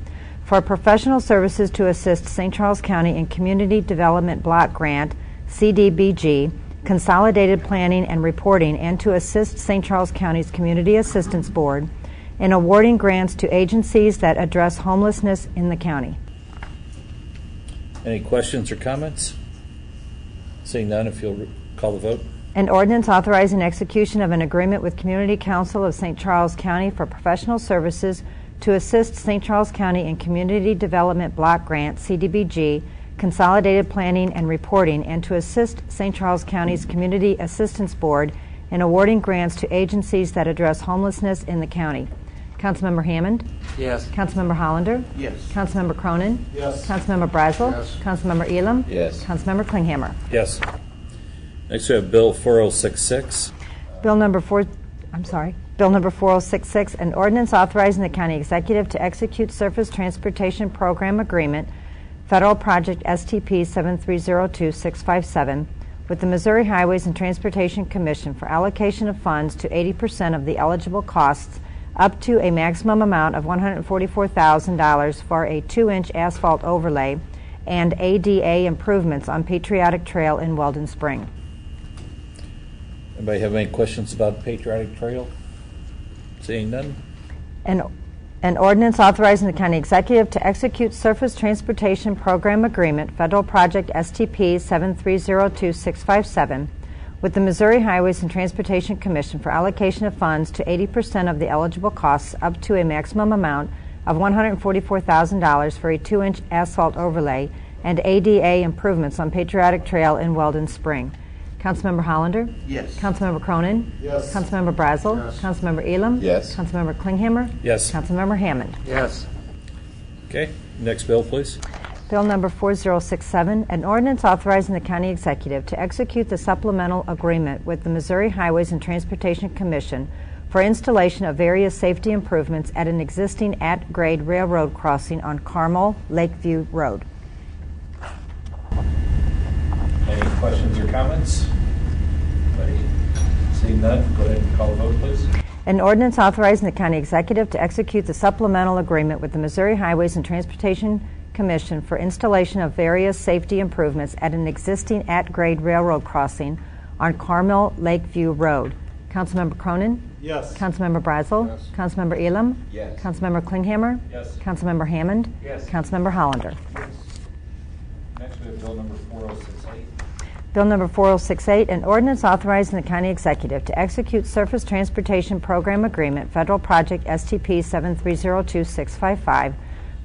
for professional services to assist St. Charles County in Community Development Block Grant, CDBG, consolidated planning and reporting, and to assist St. Charles County's Community Assistance Board in awarding grants to agencies that address homelessness in the county. Any questions or comments? Seeing none, if you'll call the vote. An ordinance authorizing execution of an agreement with Community Council of St. Charles County for professional services to assist St. Charles County in Community Development Block Grant, CDBG, consolidated planning and reporting, and to assist St. Charles County's Community Assistance Board in awarding grants to agencies that address homelessness in the county. Councilmember Hammond? Yes. Councilmember Hollander? Yes. Councilmember Cronin? Yes. Councilmember Brazel? Yes. Councilmember Elam? Yes. Councilmember Klinghammer? Yes. Next we have bill 4066. Bill number 4066, an ordinance authorizing the county executive to execute Surface Transportation Program Agreement, Federal Project STP 7302657, with the Missouri Highways and Transportation Commission for allocation of funds to 80% of the eligible costs up to a maximum amount of $144,000 for a 2-inch asphalt overlay and ADA improvements on Patriotic Trail in Weldon Spring. Anybody have any questions about Patriotic Trail? Seeing none? An ordinance authorizing the county executive to execute Surface Transportation Program Agreement, Federal Project STP 7302657, with the Missouri Highways and Transportation Commission for allocation of funds to 80% of the eligible costs up to a maximum amount of $144,000 for a 2-inch asphalt overlay and ADA improvements on Patriotic Trail in Weldon Spring. Councilmember Hollander? Yes. Councilmember Cronin? Yes. Councilmember Brazel? Yes. Councilmember Elam? Yes. Councilmember Klinghammer? Yes. Councilmember Hammond? Yes. Okay, next bill, please. Bill number 4067, an ordinance authorizing the county executive to execute the supplemental agreement with the Missouri Highways and Transportation Commission for installation of various safety improvements at an existing at-grade railroad crossing on Carmel Lakeview Road. Any questions or comments? Anybody? Seeing none, go ahead and call the vote, please. An ordinance authorizing the county executive to execute the supplemental agreement with the Missouri Highways and Transportation Commission for installation of various safety improvements at an existing at-grade railroad crossing on Carmel Lakeview Road. Councilmember Cronin? Yes. Councilmember Brazel? Yes. Councilmember Elam? Yes. Councilmember Klinghammer? Yes. Councilmember Hammond? Yes. Councilmember Hollander? Next, we have bill number 4068. Bill number 4068, an ordinance authorizing the county executive to execute Surface Transportation Program Agreement, Federal Project STP 7302655,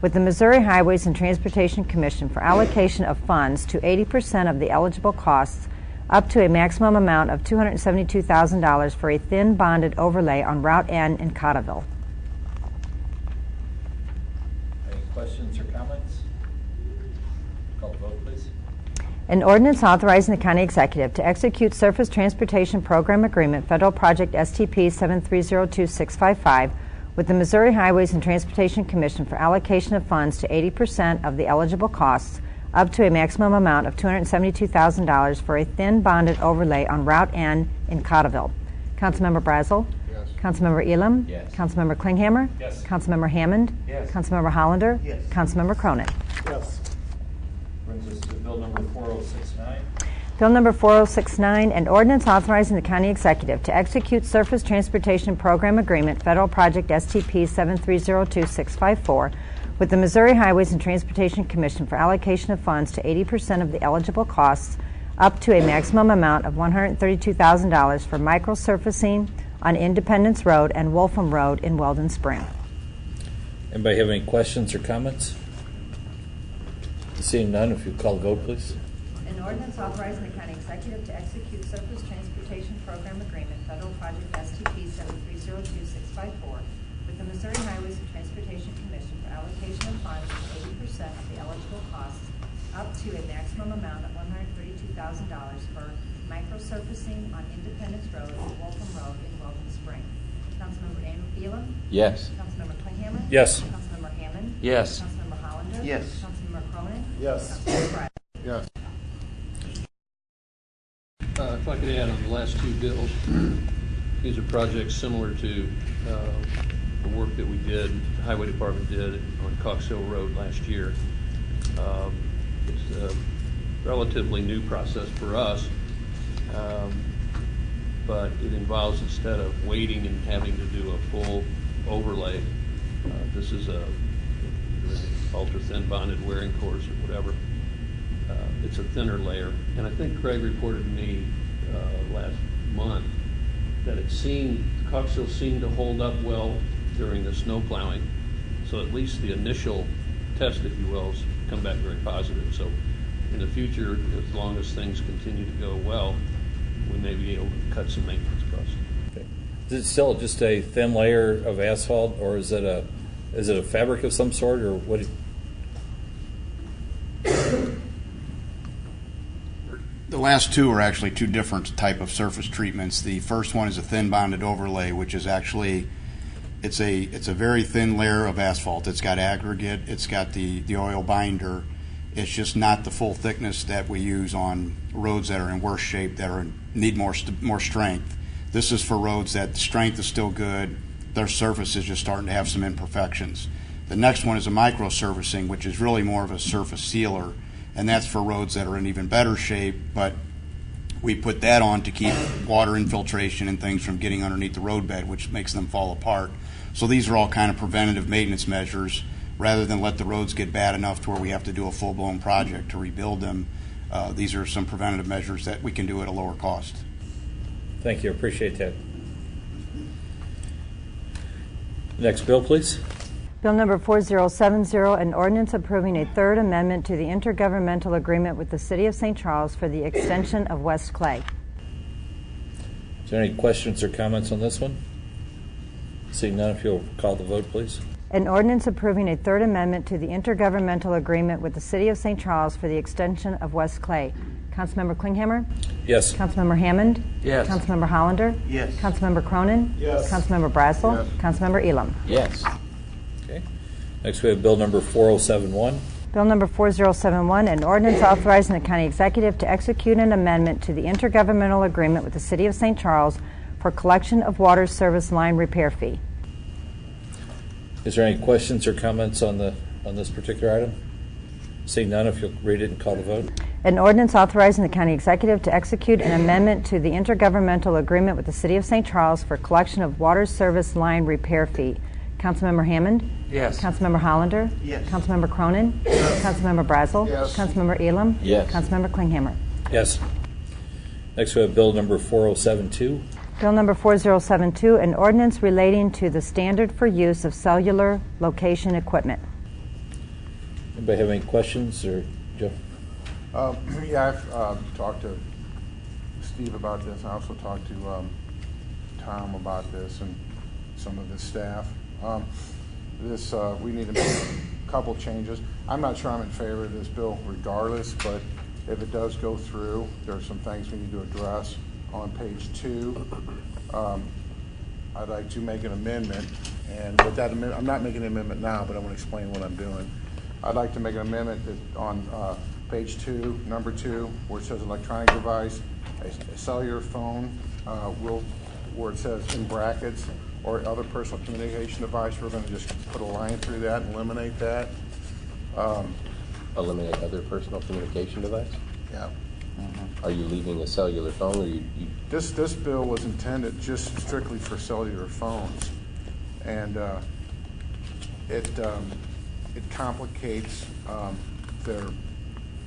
with the Missouri Highways and Transportation Commission for allocation of funds to 80% of the eligible costs up to a maximum amount of $272,000 for a thin bonded overlay on Route N in Cotterville. Any questions or comments? Call the vote, please. An ordinance authorizing the county executive to execute Surface Transportation Program Agreement, Federal Project STP 7302655, with the Missouri Highways and Transportation Commission for allocation of funds to 80% of the eligible costs up to a maximum amount of $272,000 for a thin bonded overlay on Route N in Cotterville. Councilmember Brazel? Yes. Councilmember Elam? Yes. Councilmember Klinghammer? Yes. Councilmember Hammond? Yes. Councilmember Hollander? Yes. Councilmember Cronin? Yes. Brings us to bill number 4069. Bill number 4069, an ordinance authorizing the county executive to execute Surface Transportation Program Agreement, Federal Project STP 7302654, with the Missouri Highways and Transportation Commission for allocation of funds to 80% of the eligible costs up to a maximum amount of $132,000 for microsurfacing on Independence Road and Wolfram Road in Weldon Spring. Anybody have any questions or comments? Seeing none, if you call the vote, please. An ordinance authorizing the county executive to execute Surface Transportation Program Agreement, Federal Project STP 7302654, with the Missouri Highways and Transportation Commission for allocation of funds of 80% of the eligible costs up to a maximum amount of $132,000 for microsurfacing on Independence Road and Wolfram Road in Weldon Spring. Councilmember Elam? Yes. Councilmember Klinghammer? Yes. Councilmember Hammond? Yes. Councilmember Hollander? Yes. Councilmember Cronin? Yes. Councilmember Brazel? Yes. If I could add on the last two bills, these are projects similar to the work that we did, the Highway Department did on Cox Hill Road last year. It's a relatively new process for us, but it involves, instead of waiting and having to do a full overlay, this is a ultra thin bonded wearing course or whatever. It's a thinner layer, and I think Craig reported to me last month that Cox Hill seemed to hold up well during the snow plowing. So at least the initial test, if you will, has come back very positive. So in the future, as long as things continue to go well, we may be able to cut some maintenance costs. Okay. Is it still just a thin layer of asphalt, or is it a fabric of some sort, or what? The last two are actually two different type of surface treatments. The first one is a thin bonded overlay, which is actually it's a very thin layer of asphalt. It's got aggregate, it's got the oil binder. It's just not the full thickness that we use on roads that are in worse shape, that need more strength. This is for roads that the strength is still good, their surface is just starting to have some imperfections. The next one is a micro surfacing, which is really more of a surface sealer, and that's for roads that are in even better shape, but we put that on to keep water infiltration and things from getting underneath the roadbed, which makes them fall apart. So these are all kind of preventative maintenance measures. Rather than let the roads get bad enough to where we have to do a full-blown project to rebuild them, these are some preventative measures that we can do at a lower cost. Thank you. Appreciate that. Next bill, please. Bill number 4070, an ordinance approving a third amendment to the intergovernmental agreement with the City of St. Charles for the extension of West Clay. Is there any questions or comments on this one? Seeing none, if you'll call the vote, please. An ordinance approving a third amendment to the intergovernmental agreement with the City of St. Charles for the extension of West Clay. Councilmember Klinghammer? Yes. Councilmember Hammond? Yes. Councilmember Hollander? Yes. Councilmember Cronin? Yes. Councilmember Brazel? Yes. Councilmember Elam? Yes. Okay. Next, we have bill number 4071. Bill number 4071, an ordinance authorizing the county executive to execute an amendment to the intergovernmental agreement with the City of St. Charles for collection of water service line repair fee. Is there any questions or comments on this particular item? Seeing none, if you'll read it and call the vote. An ordinance authorizing the county executive to execute an amendment to the intergovernmental agreement with the City of St. Charles for collection of water service line repair fee. Councilmember Hammond? Yes. Councilmember Hollander? Yes. Councilmember Cronin? Councilmember Brazel? Yes. Councilmember Elam? Yes. Councilmember Klinghammer? Yes. Next, we have bill number 4072. Bill number 4072, an ordinance relating to the standard for use of cellular location equipment. Anybody have any questions, or Joe? Yeah, I've talked to Steve about this. I also talked to Tom about this and some of his staff. We need to make a couple changes. I'm not sure I'm in favor of this bill regardless, but if it does go through, there are some things we need to address. On page 2, I'd like to make an amendment, and with that amendment, I'm not making an amendment now, but I want to explain what I'm doing. I'd like to make an amendment that on page 2, number 2, where it says electronic device, a cellular phone, where it says in brackets, or other personal communication device, we're going to just put a line through that and eliminate that. Eliminate other personal communication device? Yeah. Are you leaving a cellular phone, or you This bill was intended just strictly for cellular phones, and it complicates their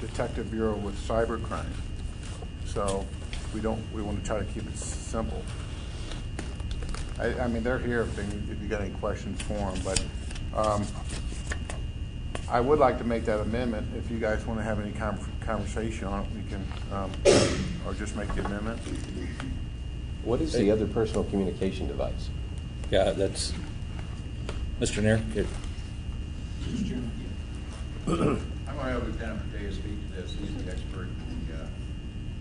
detective bureau with cybercrime. So we want to try to keep it simple. I mean, they're here if you got any questions for them, but I would like to make that amendment. If you guys want to have any conversation on it, we can, or just make the amendment. What is the other personal communication device? Yeah, that's Mr. Nair. Good. Mr. Chairman. I'm going to have Lieutenant Mateo speak to this. He's the expert.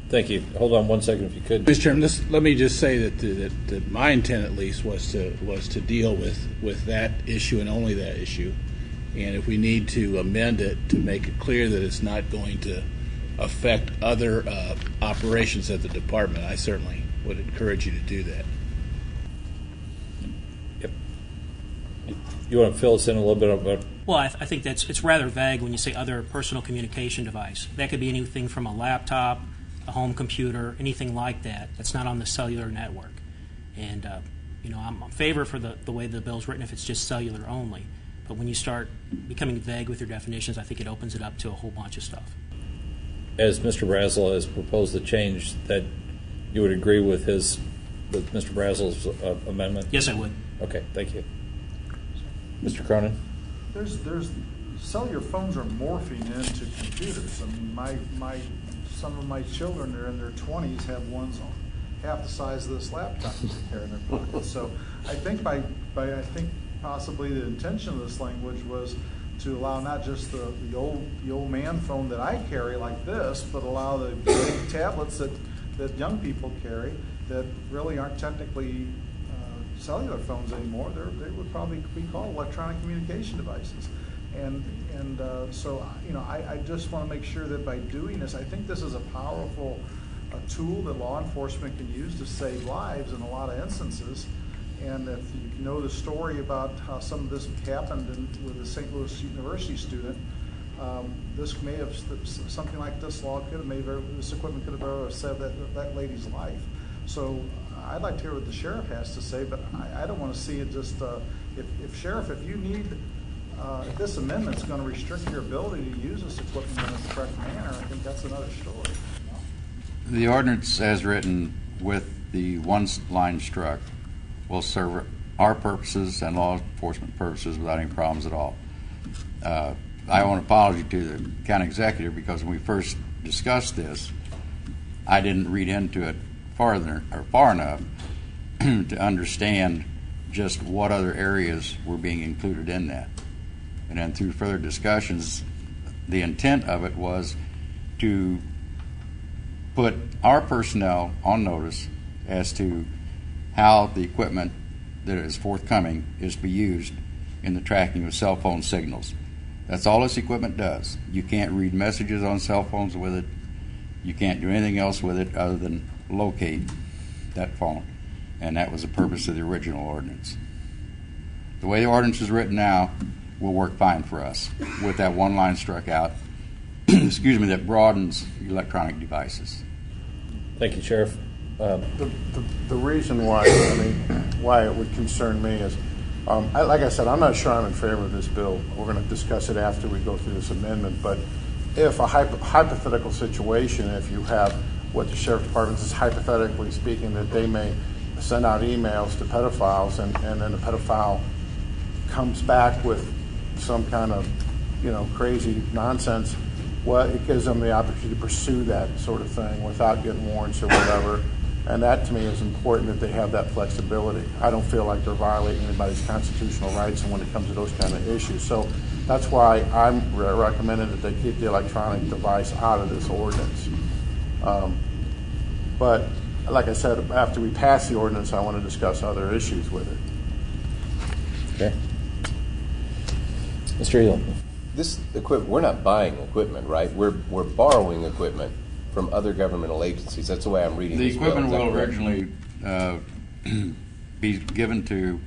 Thank you. Hold on one second, if you could. Mr. Chairman, let me just say that my intent, at least, was to deal with that issue and only that issue. And if we need to amend it to make it clear that it's not going to affect other operations at the department, I certainly would encourage you to do that. Yep. You want to fill us in a little bit about? Well, I think it's rather vague when you say other personal communication device. That could be anything from a laptop, a home computer, anything like that. That's not on the cellular network. And I'm in favor for the way the bill's written if it's just cellular only. But when you start becoming vague with your definitions, I think it opens it up to a whole bunch of stuff. As Mr. Brazel has proposed the change, that you would agree with Mr. Brazel's amendment? Yes, I would. Okay, thank you. Mr. Cronin? There's cellular phones are morphing into computers. I mean, some of my children are in their 20s have ones half the size of this laptop they carry in their pocket. So I think I think possibly the intention of this language was to allow not just the old man phone that I carry like this, but allow the big tablets that young people carry that really aren't technically cellular phones anymore. They would probably be called electronic communication devices. So I just want to make sure that by doing this, I think this is a powerful tool that law enforcement can use to save lives in a lot of instances. And if you know the story about how some of this happened with a St. Louis University student, this may have something like this law could have this equipment could have saved that lady's life. So I'd like to hear what the sheriff has to say, but I don't want to see it just if you need. If this amendment's going to restrict your ability to use this equipment in the correct manner, I think that's another story. The ordinance as written with the one line struck will serve our purposes and law enforcement purposes without any problems at all. I owe an apology to the county executive because when we first discussed this, I didn't read into it far enough to understand just what other areas were being included in that. And then through further discussions, the intent of it was to put our personnel on notice as to how the equipment that is forthcoming is to be used in the tracking of cell phone signals. That's all this equipment does. You can't read messages on cell phones with it. You can't do anything else with it other than locate that phone. And that was the purpose of the original ordinance. The way the ordinance is written now will work fine for us with that one line struck out, excuse me, that broadens electronic devices. Thank you, Sheriff. The reason why, why it would concern me is, like I said, I'm not sure I'm in favor of this bill. We're going to discuss it after we go through this amendment. But if a hypothetical situation, if you have what the Sheriff Department is hypothetically speaking, that they may send out emails to pedophiles, and then the pedophile comes back with some kind of, crazy nonsense, well, it gives them the opportunity to pursue that sort of thing without getting warrants or whatever. And that, to me, is important, that they have that flexibility. I don't feel like they're violating anybody's constitutional rights when it comes to those kind of issues. So that's why I'm recommending that they keep the electronic device out of this ordinance. But like I said, after we pass the ordinance, I want to discuss other issues with it. Okay. Mr. Elam. This equipment, we're not buying equipment, right? We're borrowing equipment from other governmental agencies. That's the way I'm reading The this equipment bill. will originally be given to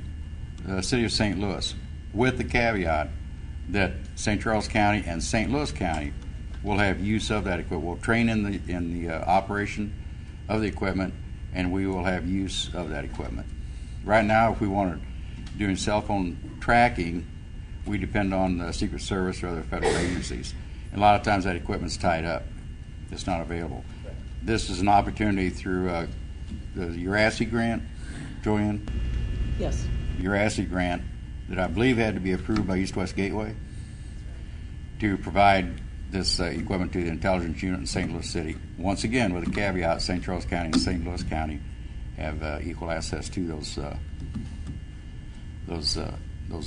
the City of St. Louis, with the caveat that St. Charles County and St. Louis County will have use of that equipment. We'll train in the operation of the equipment, and we will have use of that equipment. Right now, if we want to do cell phone tracking, we depend on the Secret Service or other federal agencies. And a lot of times that equipment's tied up. It's not available. This is an opportunity through the URASI grant, Joanne? Yes. URASI grant that I believe had to be approved by East West Gateway to provide this equipment to the intelligence unit in St. Louis City. Once again, with a caveat, St. Charles County and St. Louis County have equal access to those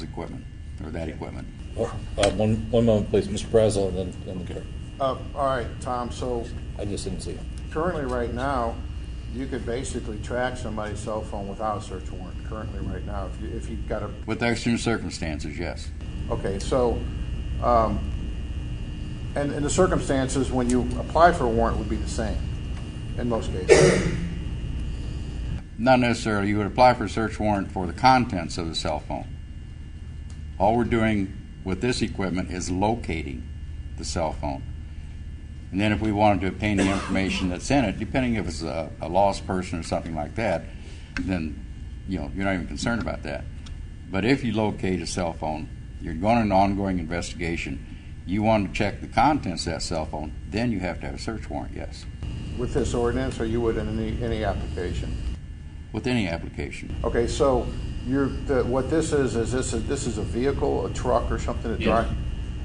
equipment, or that equipment. One moment, please, Mr. President, and then. All right, Tom. So I just didn't see it. Currently, right now, you could basically track somebody's cell phone without a search warrant. Currently, right now, if you've got a with extreme circumstances, yes. Okay, so and the circumstances when you apply for a warrant would be the same in most cases. Not necessarily. You would apply for a search warrant for the contents of the cell phone. All we're doing with this equipment is locating the cell phone. And then if we wanted to obtain the information that's in it, depending if it's a lost person or something like that, then you're not even concerned about that. But if you locate a cell phone, you're going on an ongoing investigation, you want to check the contents of that cell phone, then you have to have a search warrant, yes. With this ordinance, or you would in any application? With any application. Okay, so what this is this is a vehicle, a truck, or something that drives?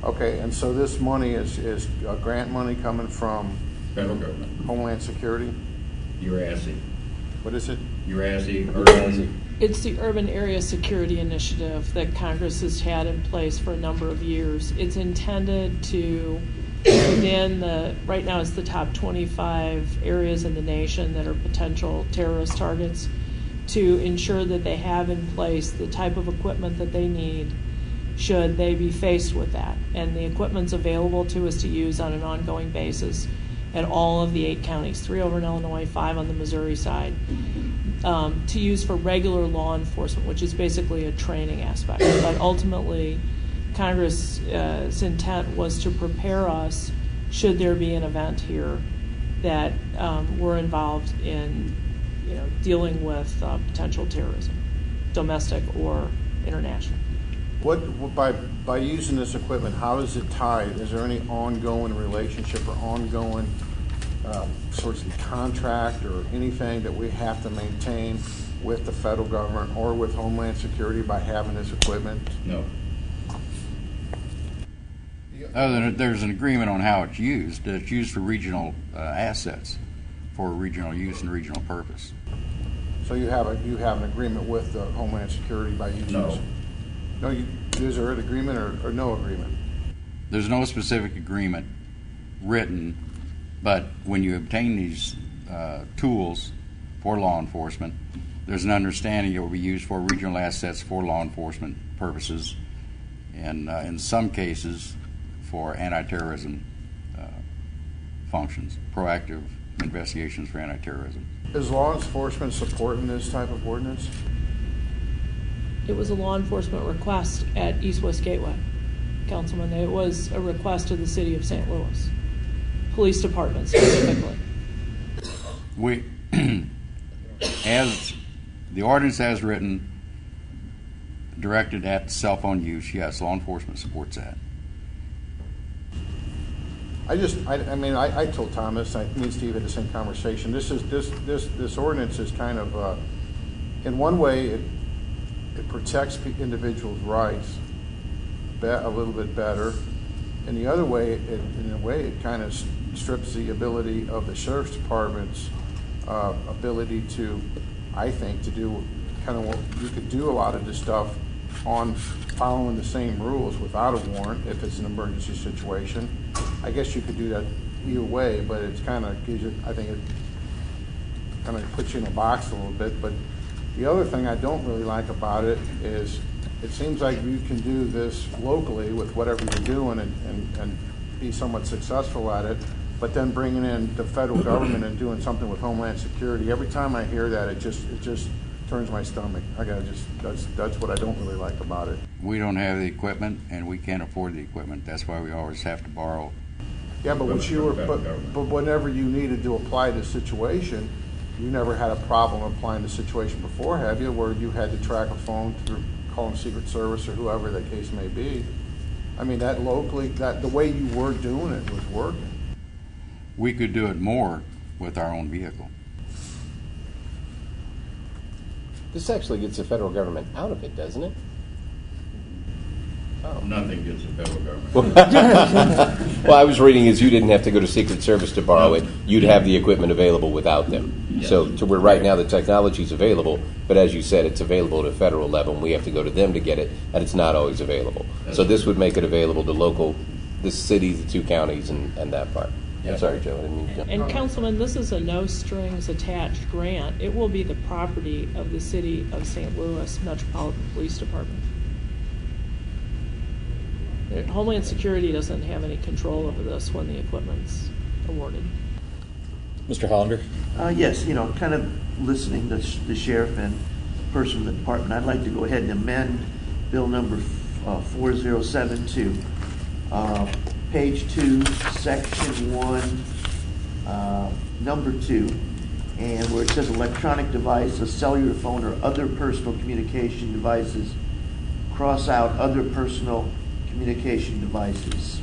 Okay, and so this money is grant money coming from federal government, Homeland Security? URASI. What is it? URASI. It's the Urban Area Security Initiative that Congress has had in place for a number of years. It's intended to, right now it's the top 25 areas in the nation that are potential terrorist targets, to ensure that they have in place the type of equipment that they need should they be faced with that. And the equipment's available to us to use on an ongoing basis at all of the 8 counties, 3 over in Illinois, 5 on the Missouri side, to use for regular law enforcement, which is basically a training aspect. But ultimately, Congress's intent was to prepare us, should there be an event here, that we're involved in dealing with potential terrorism, domestic or international. By using this equipment, how is it tied? Is there any ongoing relationship or ongoing sorts of contract or anything that we have to maintain with the federal government or with Homeland Security by having this equipment? No. Other than there's an agreement on how it's used. It's used for regional assets, for regional use and regional purpose. So you have an agreement with Homeland Security by using No. this? No, is there an agreement or no agreement? There's no specific agreement written, but when you obtain these tools for law enforcement, there's an understanding it will be used for regional assets for law enforcement purposes, and in some cases for anti-terrorism functions, proactive investigations for anti-terrorism. Is law enforcement supporting this type of ordinance? It was a law enforcement request at East West Gateway, Councilman. It was a request of the city of St. Louis, police department specifically. We, as the ordinance as written, directed at cell phone use, yes, law enforcement supports that. I told Thomas, me and Steve had the same conversation. This ordinance is kind of, in one way, it protects individuals' rights a little bit better. In the other way, it kind of strips the ability of the sheriff's department's ability to, I think, to do kind of what you could do a lot of this stuff on following the same rules without a warrant if it's an emergency situation. I guess you could do that either way, but it's kind of gives you, I think it kind of puts you in a box a little bit. But the other thing I don't really like about it is it seems like you can do this locally with whatever you're doing and be somewhat successful at it, but then bringing in the federal government and doing something with Homeland Security, every time I hear that, it just turns my stomach. That's what I don't really like about it. We don't have the equipment, and we can't afford the equipment. That's why we always have to borrow. Yeah, but whenever you needed to apply the situation, you never had a problem applying the situation before, have you? Where you had to track a phone through calling Secret Service or whoever the case may be. I mean, that locally, the way you were doing it was working. We could do it more with our own vehicle. This actually gets the federal government out of it, doesn't it? Oh. Nothing gets the federal government. Well, I was reading is you didn't have to go to Secret Service to borrow it. You'd have the equipment available without them. Yes. So to where right now the technology's available, but as you said, it's available at a federal level, and we have to go to them to get it, and it's not always available. So this would make it available to the cities, the two counties, and that part. I'm sorry, Joe. I didn't mean to jump. And Councilman, this is a no strings attached grant. It will be the property of the city of St. Louis Metropolitan Police Department. Homeland Security doesn't have any control over this when the equipment's awarded. Mr. Hollander? Yes, kind of listening to the sheriff and person from the department, I'd like to go ahead and amend bill number 4072. Page 2, section 1, number 2, and where it says electronic device, a cellular phone or other personal communication devices, cross out other personal communication devices.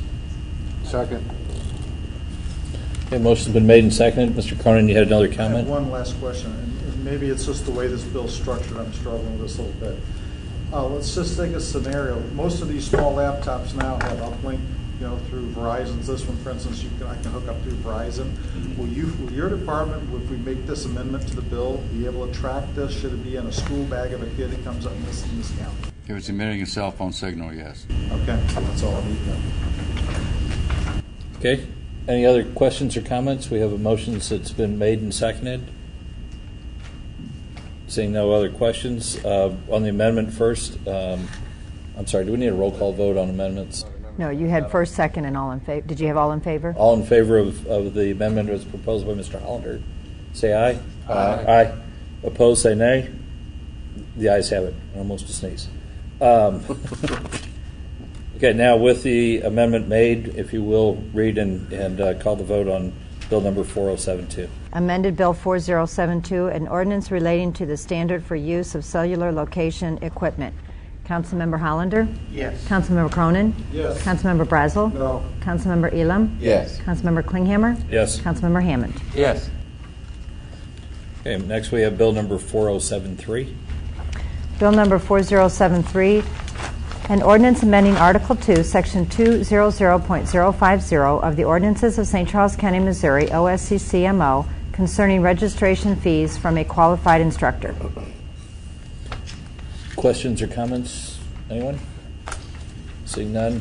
Second. Okay, motion's been made and seconded. Mr. Cronin, you had another comment? I have one last question, and maybe it's just the way this bill's structured. I'm struggling with this a little bit. Let's just take a scenario. Most of these small laptops now have uplink, through Verizon's. This one, for instance, I can hook up through Verizon. Will your department, if we make this amendment to the bill, be able to track this? Should it be in a school bag of a kid that comes up in this county? If it's emitting a cell phone signal, yes. Okay, that's all I need to know. Okay. Any other questions or comments? We have a motion that's been made and seconded. Seeing no other questions, on the amendment first, I'm sorry, do we need a roll call vote on amendments? No, you had first, second, and all in favor. Did you have all in favor? All in favor of the amendment as proposed by Mr. Hollander, say aye. Aye. Aye. Opposed, say nay. The ayes have it. Almost a sneeze. Okay, now with the amendment made, if you will, read and call the vote on bill number 4072. Amended Bill 4072, an ordinance relating to the standard for use of cellular location equipment. Councilmember Hollander? Yes. Councilmember Cronin? Yes. Councilmember Brazel? No. Councilmember Elam? Yes. Councilmember Klinghammer? Yes. Councilmember Hammond? Yes. Okay, next we have bill number 4073. Bill number 4073, an ordinance amending Article 2, Section 200.050 of the Ordinances of St. Charles County, Missouri, OSCCMO, concerning registration fees from a qualified instructor. Questions or comments? Anyone? Seeing none,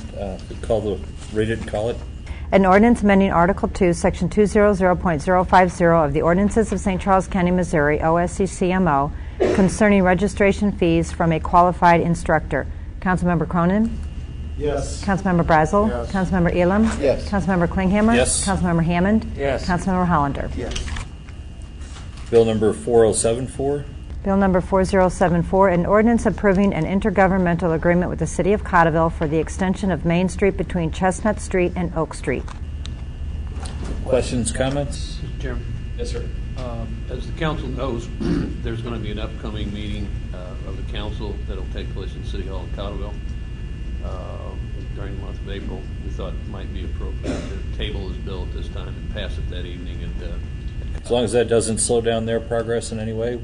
read it and call it. An ordinance amending Article 2, Section 200.050 of the Ordinances of St. Charles County, Missouri, OSCCMO, concerning registration fees from a qualified instructor. Councilmember Cronin? Yes. Councilmember Brazel? Yes. Councilmember Elam? Yes. Councilmember Klinghammer? Yes. Councilmember Hammond? Yes. Councilmember Hollander? Yes. Bill number 4074. Bill number 4074, an ordinance approving an intergovernmental agreement with the City of Cotterville for the extension of Main Street between Chestnut Street and Oak Street. Questions, comments? Mr. Chairman? Yes, sir. As the council knows, there's going to be an upcoming meeting of the council that'll take place in City Hall in Cotterville during the month of April. We thought it might be appropriate to table this bill at this time and pass it that evening. And As long as that doesn't slow down their progress in any way,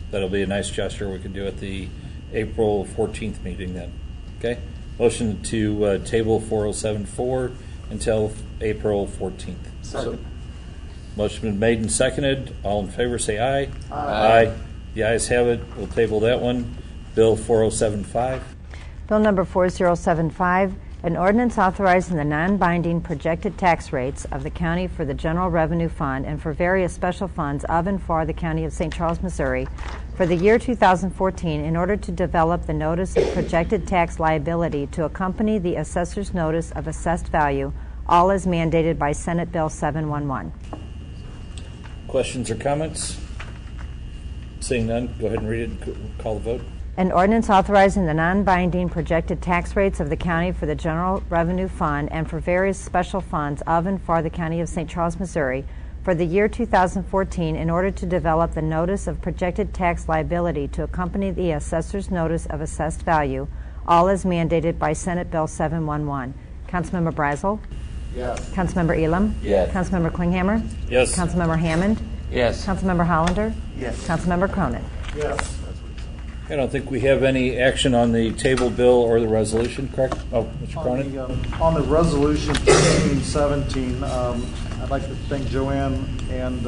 that'll be a nice gesture we can do at the April 14th meeting then. Okay? Motion to table 4074 until April 14th. Second. Motion been made and seconded. All in favor say aye. Aye. The ayes have it. We'll table that one. Bill 4075. Bill number 4075, an ordinance authorizing the non-binding projected tax rates of the county for the General Revenue Fund and for various special funds of and for the County of St. Charles, Missouri for the year 2014 in order to develop the notice of projected tax liability to accompany the assessor's notice of assessed value, all as mandated by Senate Bill 711. Questions or comments? Seeing none, go ahead and read it and call the vote. An ordinance authorizing the non-binding projected tax rates of the county for the General Revenue Fund and for various special funds of and for the County of St. Charles, Missouri for the year 2014 in order to develop the notice of projected tax liability to accompany the assessor's notice of assessed value, all as mandated by Senate Bill 711. Councilmember Brazel? Yes. Councilmember Elam? Yes. Councilmember Klinghammer? Yes. Councilmember Hammond? Yes. Councilmember Hollander? Yes. Councilmember Cronin? Yes. I don't think we have any action on the table bill or the resolution, correct? Oh, Mr. Cronin? On the resolution 1317, I'd like to thank Joanne and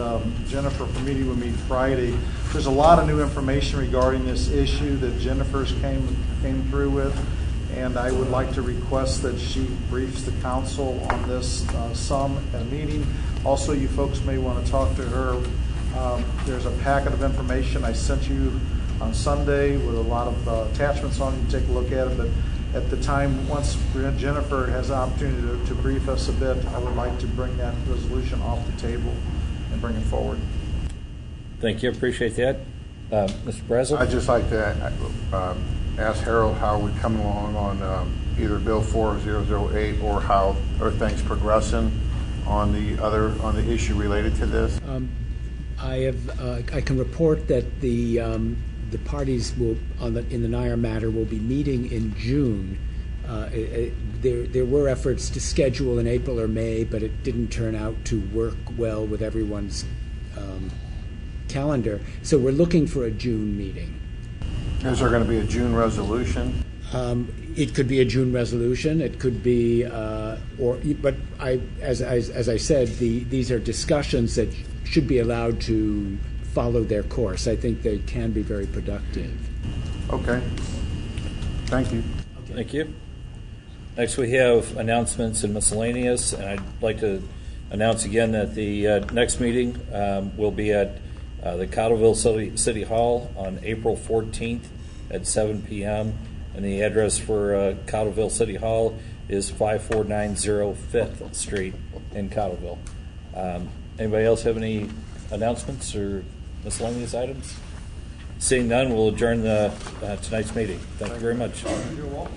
Jennifer for meeting with me Friday. There's a lot of new information regarding this issue that Jennifer's came through with, and I would like to request that she briefs the council on this some at a meeting. Also, you folks may want to talk to her. There's a packet of information I sent you on Sunday with a lot of attachments on it. You take a look at it, but at the time, once Jennifer has the opportunity to brief us a bit, I would like to bring that resolution off the table and bring it forward. Thank you. Appreciate that. Mr. Brazel? I'd just like to ask Harold how we're coming along on either Bill 4008 or how are things progressing on the issue related to this. I can report that the parties will in the Nair matter will be meeting in June. There were efforts to schedule in April or May, but it didn't turn out to work well with everyone's calendar. So we're looking for a June meeting. Is there going to be a June resolution? It could be a June resolution. It could be, but as I said, these are discussions that should be allowed to follow their course. I think they can be very productive. Okay. Thank you. Okay. Thank you. Next, we have announcements and miscellaneous, and I'd like to announce again that the next meeting will be at the Cotterville City Hall on April 14th at 7 p.m. And the address for Cotterville City Hall is 5490 5th Street in Cotterville. Anybody else have any announcements or miscellaneous items? Seeing none, we'll adjourn tonight's meeting. Thank you very much. You're welcome.